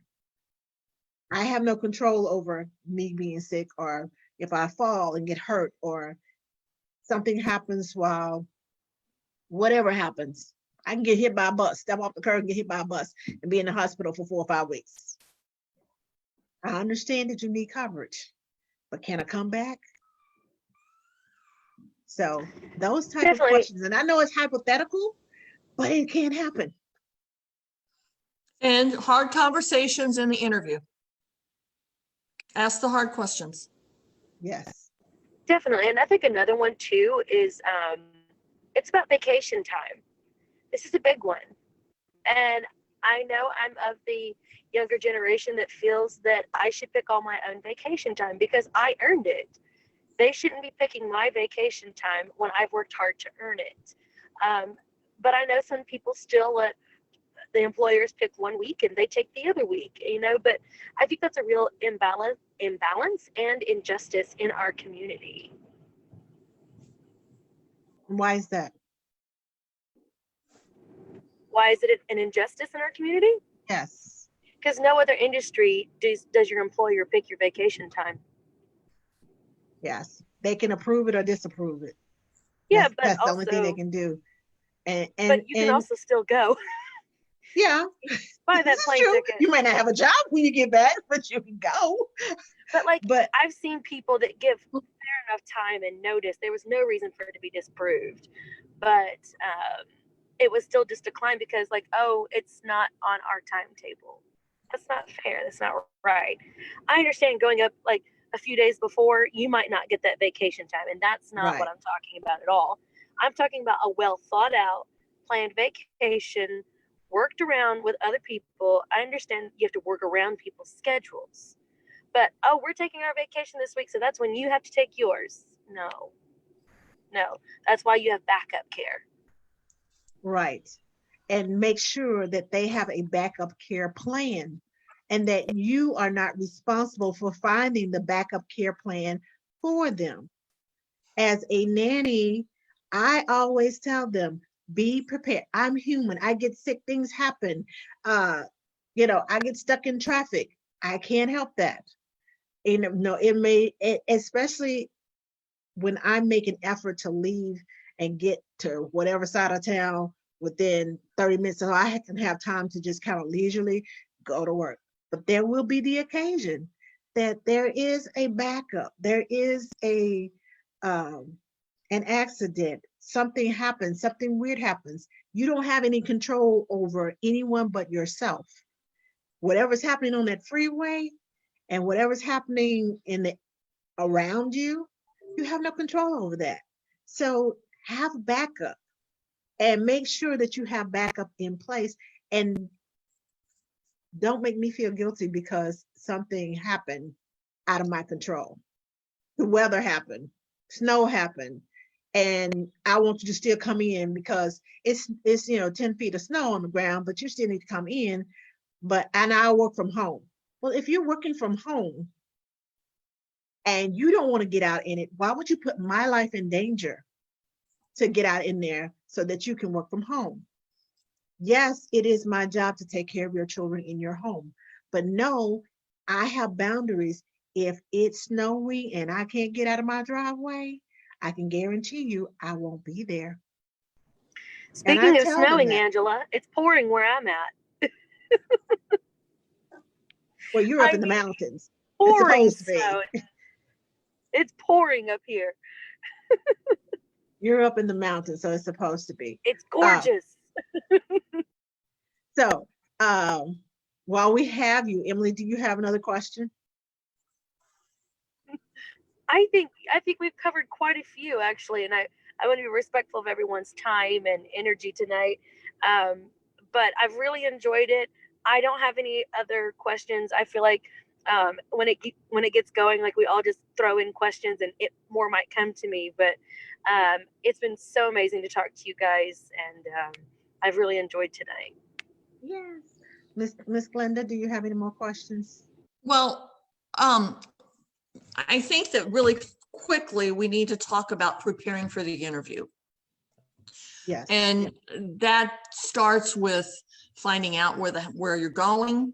[SPEAKER 1] I have no control over me being sick or if I fall and get hurt or something happens while whatever happens. I can get hit by a bus, step off the curb and get hit by a bus and be in the hospital for 4 or 5 weeks. I understand that you need coverage, but can I come back? So those type of
[SPEAKER 3] Definitely.
[SPEAKER 1] questions, and I know it's hypothetical, but it can happen.
[SPEAKER 2] And hard conversations in the interview. Ask the hard questions.
[SPEAKER 1] Yes.
[SPEAKER 3] Definitely. And I think another one too is it's about vacation time. This is a big one. And I know I'm of the younger generation that feels that I should pick all my own vacation time because I earned it. They shouldn't be picking my vacation time when I've worked hard to earn it. But I know some people still let the employers pick one week and they take the other week, but I think that's a real imbalance and injustice in our community.
[SPEAKER 1] Why is that?
[SPEAKER 3] Why is it an injustice in our community?
[SPEAKER 1] Yes.
[SPEAKER 3] Because no other industry does your employer pick your vacation time.
[SPEAKER 1] They can approve it or disapprove it.
[SPEAKER 3] Yeah,
[SPEAKER 1] That's the only thing they can do.
[SPEAKER 3] But you can also still go.
[SPEAKER 1] Yeah,
[SPEAKER 3] buy
[SPEAKER 1] this
[SPEAKER 3] that
[SPEAKER 1] is
[SPEAKER 3] plane
[SPEAKER 1] true.
[SPEAKER 3] ticket.
[SPEAKER 1] You might not have a job when you get back, but you can go.
[SPEAKER 3] But I've seen people that give fair enough time and notice. There was no reason for it to be disproved, but it was still just declined because, it's not on our timetable. That's not fair. That's not right. I understand going up a few days before, you might not get that vacation time, and that's not what I'm talking about at all. I'm talking about a well thought out, planned vacation, worked around with other people. I understand you have to work around people's schedules. But, we're taking our vacation this week, so that's when you have to take yours. No. That's why you have backup care.
[SPEAKER 1] Right. and make sure that they have a backup care plan and that you are not responsible for finding the backup care plan for them. As a nanny, I always tell them, be prepared. I'm human. I get sick, things happen. Uh, I get stuck in traffic. I can't help that. No, it may, especially when I make an effort to leave and get to whatever side of town within 30 minutes, so I can have time to just kind of leisurely go to work. But there will be the occasion that there is a backup, there is um, an accident, something happens, something weird happens. You don't have any control over anyone but yourself. Whatever's happening on that freeway and whatever's happening in the around you, you have no control over that. So have backup and make sure that you have backup in place, and don't make me feel guilty because something happened out of my control. The weather happened, snow happened, and I want you to still come in because it's 10 feet of snow on the ground, but you still need to come in. And I work from home. Well, if you're working from home and you don't want to get out in it, why would you put my life in danger to get out in there so that you can work from home? Yes, it is my job to take care of your children in your home, but no, I have boundaries. If it's snowing and I can't get out of my driveway, I can guarantee you I won't be there. And I
[SPEAKER 3] Speaking of
[SPEAKER 1] tell them
[SPEAKER 3] snowing,
[SPEAKER 1] that.
[SPEAKER 3] Angela, it's pouring where I'm at.
[SPEAKER 1] Well, you're up
[SPEAKER 3] I
[SPEAKER 1] in the
[SPEAKER 3] mean,
[SPEAKER 1] mountains. It's
[SPEAKER 3] pouring
[SPEAKER 1] supposed to be.
[SPEAKER 3] snow. It's pouring up here.
[SPEAKER 1] You're up in the mountains, so it's supposed to be.
[SPEAKER 3] It's
[SPEAKER 1] Uh,
[SPEAKER 3] gorgeous.
[SPEAKER 1] so while we have you, Emily, do you have another question?
[SPEAKER 3] I think we've covered quite a few actually, and I want to be respectful of everyone's time and energy tonight. Um, but I've really enjoyed it. I don't have any other questions. I feel like when it gets going, like we all just throw in questions, and more might come to me. But it's been so amazing to talk to you guys, and I've really enjoyed tonight.
[SPEAKER 1] Yes. Miss Glenda, do you have any more questions?
[SPEAKER 2] Well, um, I think that really quickly we need to talk about preparing for the interview.
[SPEAKER 1] Yes.
[SPEAKER 2] And that starts with finding out where you're going,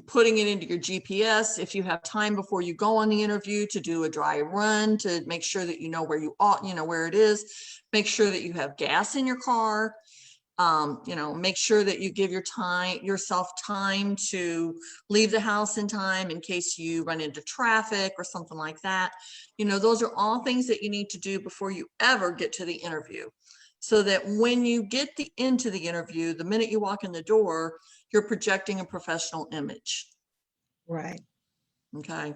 [SPEAKER 2] putting it into your GPS. If you have time before you go on the interview to do a dry run to make sure that you know where you ought, where it is, make sure that you have gas in your car. Make sure that you give yourself time to leave the house in time in case you run into traffic or something like that. Those are all things that you need to do before you ever get to the interview, so that when you get into the interview, the minute you walk in the door, you're projecting a professional image.
[SPEAKER 1] Right.
[SPEAKER 2] Okay.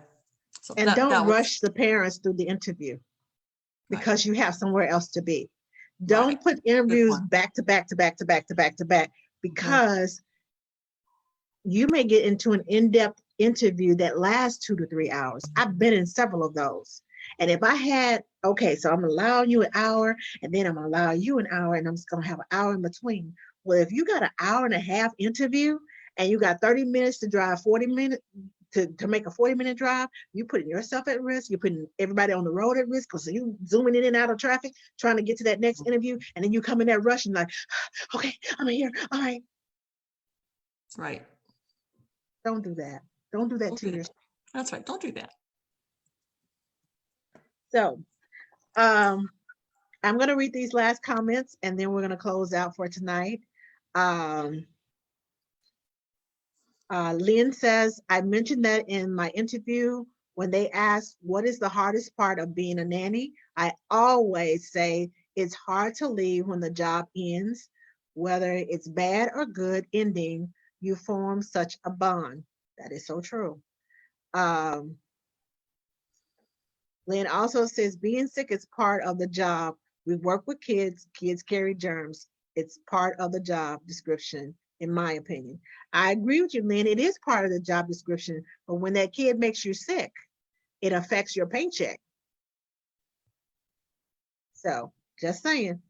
[SPEAKER 2] So
[SPEAKER 1] And
[SPEAKER 2] that
[SPEAKER 1] don't
[SPEAKER 2] was
[SPEAKER 1] rush the parents through the interview
[SPEAKER 2] right.
[SPEAKER 1] because you have somewhere else to be.
[SPEAKER 2] Right.
[SPEAKER 1] Don't put interviews back to back to back to back to back to back, because you may get into an in-depth interview that lasts 2 to 3 hours. I've been in several of those. And if I had, okay, so I'm allowing you an hour, and then I'm gonna allow you an hour, and I'm just gonna have an hour in between. Well, if you got an hour and a half interview and you got 30 minutes to drive 40 minutes to make a 40-minute drive, you're putting yourself at risk, you're putting everybody on the road at risk, because you zooming in and out of traffic, trying to get to that next interview, and then you come in that rush and like, okay, I'm here, all right.
[SPEAKER 2] Right.
[SPEAKER 1] Don't do that. Don't do that to yourself.
[SPEAKER 2] That's right. Don't do that.
[SPEAKER 1] So I'm going to read these last comments, and then we're going to close out for tonight. Lynn says, I mentioned that in my interview when they asked, what is the hardest part of being a nanny? I always say it's hard to leave when the job ends. Whether it's bad or good ending, you form such a bond. That is so true. Lynn also says being sick is part of the job. We work with kids, kids carry germs. It's part of the job description, in my opinion. I agree with you, Lynn. It is part of the job description, but when that kid makes you sick, it affects your paycheck. So just saying.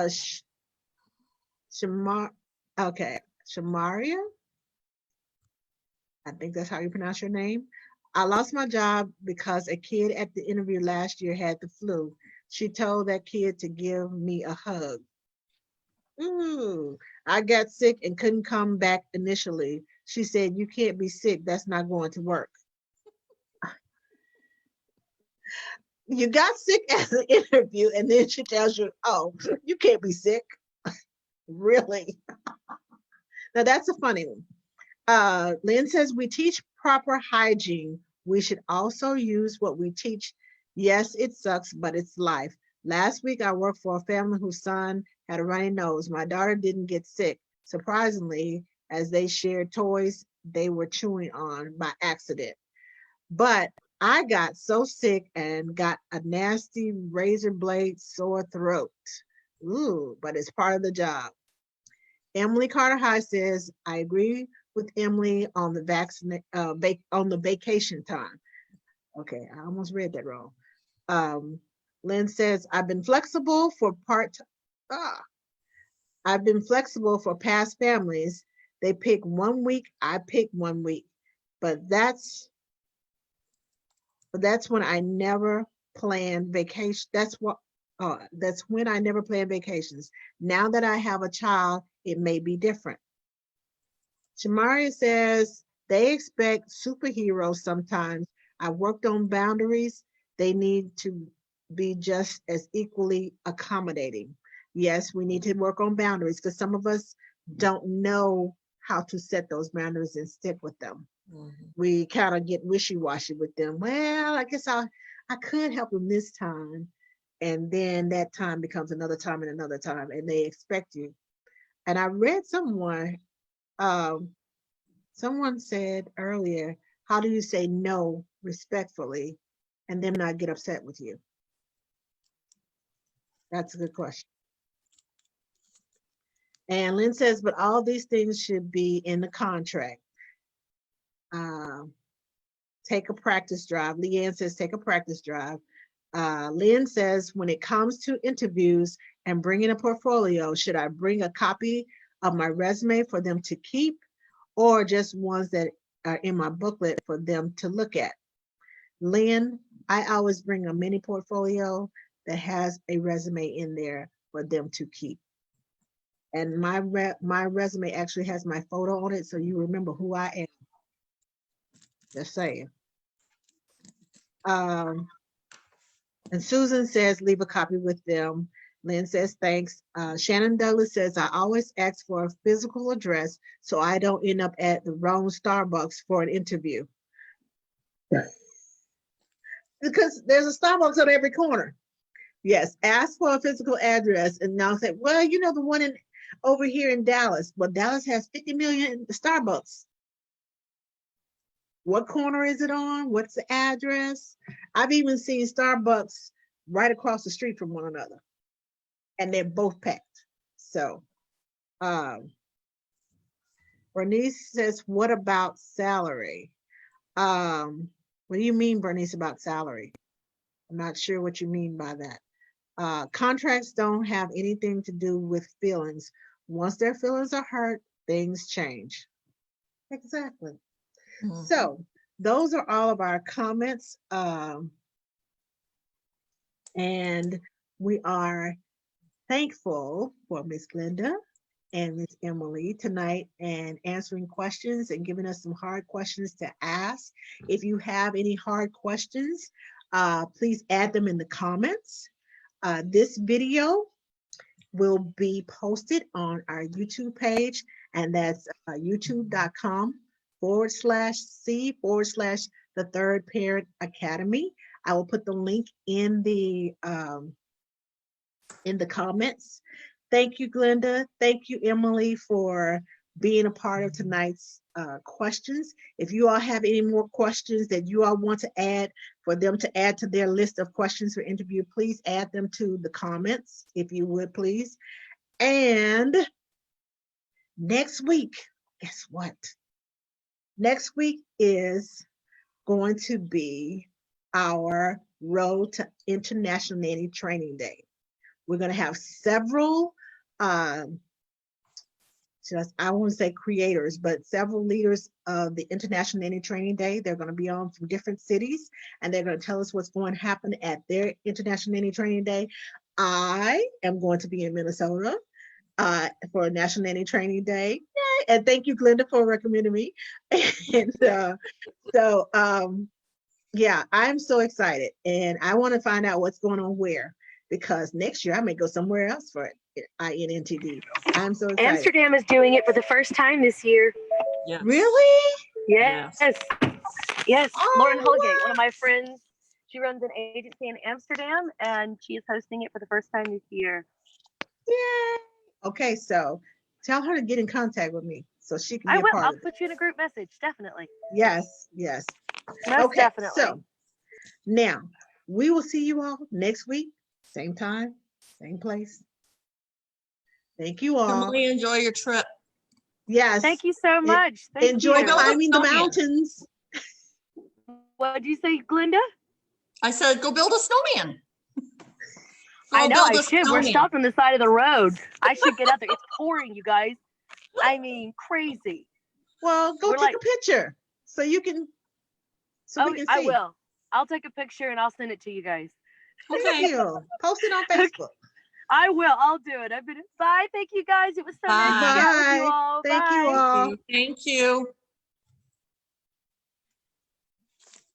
[SPEAKER 1] Sh- Shamar, okay, Shamaria. I think that's how you pronounce your name. I lost my job because a kid at the interview last year had the flu. She told that kid to give me a hug. Ooh, I got sick and couldn't come back initially. She said, "You can't be sick. That's not going to work." You got sick at the interview, and then she tells you, "Oh, you can't be sick." Really? Now that's a funny one. Lynn says we teach proper hygiene. We should also use what we teach. Yes, it sucks, but it's life. Last week, I worked for a family whose son had a runny nose. My daughter didn't get sick. Surprisingly, as they shared toys they were chewing on by accident. But I got so sick and got a nasty razor blade sore throat. Ooh, but it's part of the job. Emily Carter High says, I agree with Emily on the on the vacation time. Okay, I almost read that wrong. Um, Lynn says, ah, I've been flexible for past families. They pick 1 week, I pick 1 week. But that's when I never plan vacation. That's when I never plan vacations. Now that I have a child, it may be different. Shamaria says they expect superheroes sometimes. I worked on boundaries. They need to be just as equally accommodating. Yes, we need to work on boundaries because some of us don't know how to set those boundaries and stick with them. We kind of get wishy-washy with them. Well, I guess I could help them this time. And then that time becomes another time and another time, and they expect you. And I read um, someone said earlier, how do you say no respectfully and them not get upset with you? That's a good question. And Lynn says, but all these things should be in the contract. Um, Take a practice drive. Leanne says, take a practice drive. Lynn says, when it comes to interviews and bringing a portfolio, should I bring a copy of my resume for them to keep or just ones that are in my booklet for them to look at? Lynn, I always bring a mini portfolio that has a resume in there for them to keep. And my resume actually has my photo on it, so you remember who I am. Just saying. Um, and Susan says, leave a copy with them. Lynn says, thanks. Shannon Douglas says, I always ask for a physical address so I don't end up at the wrong Starbucks for an interview. Because there's a Starbucks on every corner. Yes, ask for a physical address and now say, well, the one over here in Dallas. Well, Dallas has 50 million Starbucks. What corner is it on? What's the address? I've even seen Starbucks right across the street from one another, and they're both packed. So, um, Bernice says, what about salary? What do you mean, Bernice, about salary? I'm not sure what you mean by that. Contracts don't have anything to do with feelings. Once their feelings are hurt, things change. Exactly. So those are all of our comments. And we are thankful for Miss Glenda and Miss Emily tonight and answering questions and giving us some hard questions to ask. If you have any hard questions, please add them in the comments. This video will be posted on our YouTube page, and that's youtube.com/C/, the Third Parent Academy. I will put the link in the comments. Thank you, Glenda. Thank you, Emily, for being a part of tonight's questions. If you all have any more questions that you all want to add for them to add to their list of questions for interview, please add them to the comments, if you would, please. And next week, guess what? Next week is going to be our Road to International Nanny Training Day. We're going to have several, um, I won't say creators, but several leaders of the International Nanny Training Day. They're going to be on from different cities, and they're going to tell us what's going to happen at their International Nanny Training Day. I am going to be in Minnesota for National Nanny Training Day. Yay! And thank you, Glenda, for recommending me. And yeah, I'm so excited, and I want to find out what's going on where, because next year I may go somewhere else for INNTD. I'm so excited.
[SPEAKER 3] Amsterdam is doing it for the first time this year.
[SPEAKER 2] Yes.
[SPEAKER 1] Really?
[SPEAKER 3] Yes. Yes.
[SPEAKER 1] Oh,
[SPEAKER 3] Lauren Holgate,
[SPEAKER 1] wow.
[SPEAKER 3] one of my friends, she runs an agency in Amsterdam, and she is hosting it for the first time this year.
[SPEAKER 1] Yay. Okay, so tell her to get in contact with me so she can
[SPEAKER 3] I
[SPEAKER 1] be a
[SPEAKER 3] will.
[SPEAKER 1] part
[SPEAKER 3] I'll
[SPEAKER 1] of it.
[SPEAKER 3] put you in a group message, definitely.
[SPEAKER 1] Yes.
[SPEAKER 3] Most
[SPEAKER 1] Okay,
[SPEAKER 3] definitely.
[SPEAKER 1] so now we will see you all next week, same time, same place. Thank you all.
[SPEAKER 2] Kimberly, enjoy your trip.
[SPEAKER 1] Yes.
[SPEAKER 3] Thank you so much. Thank
[SPEAKER 1] Enjoy
[SPEAKER 3] you.
[SPEAKER 1] climbing the
[SPEAKER 2] Snowman.
[SPEAKER 1] mountains.
[SPEAKER 3] What did you say, Glenda?
[SPEAKER 2] I said, go build a snowman.
[SPEAKER 3] I
[SPEAKER 2] Go
[SPEAKER 3] know I
[SPEAKER 2] build a
[SPEAKER 3] should. We're
[SPEAKER 2] snowman.
[SPEAKER 3] stopped on the side of the road. I should get out there. It's pouring, you guys. I mean, crazy.
[SPEAKER 1] Well, go
[SPEAKER 3] We're
[SPEAKER 1] take
[SPEAKER 3] like-
[SPEAKER 1] a picture so you can we can see.
[SPEAKER 3] I will. I'll take a picture and I'll send it to you guys.
[SPEAKER 1] Thank
[SPEAKER 2] Okay.
[SPEAKER 1] you. Post it on Facebook.
[SPEAKER 3] I will. I'll do it. Bye. Thank you guys. It was so nice to chat with you all.
[SPEAKER 1] Thank
[SPEAKER 3] Bye.
[SPEAKER 1] you all.
[SPEAKER 2] Thank you.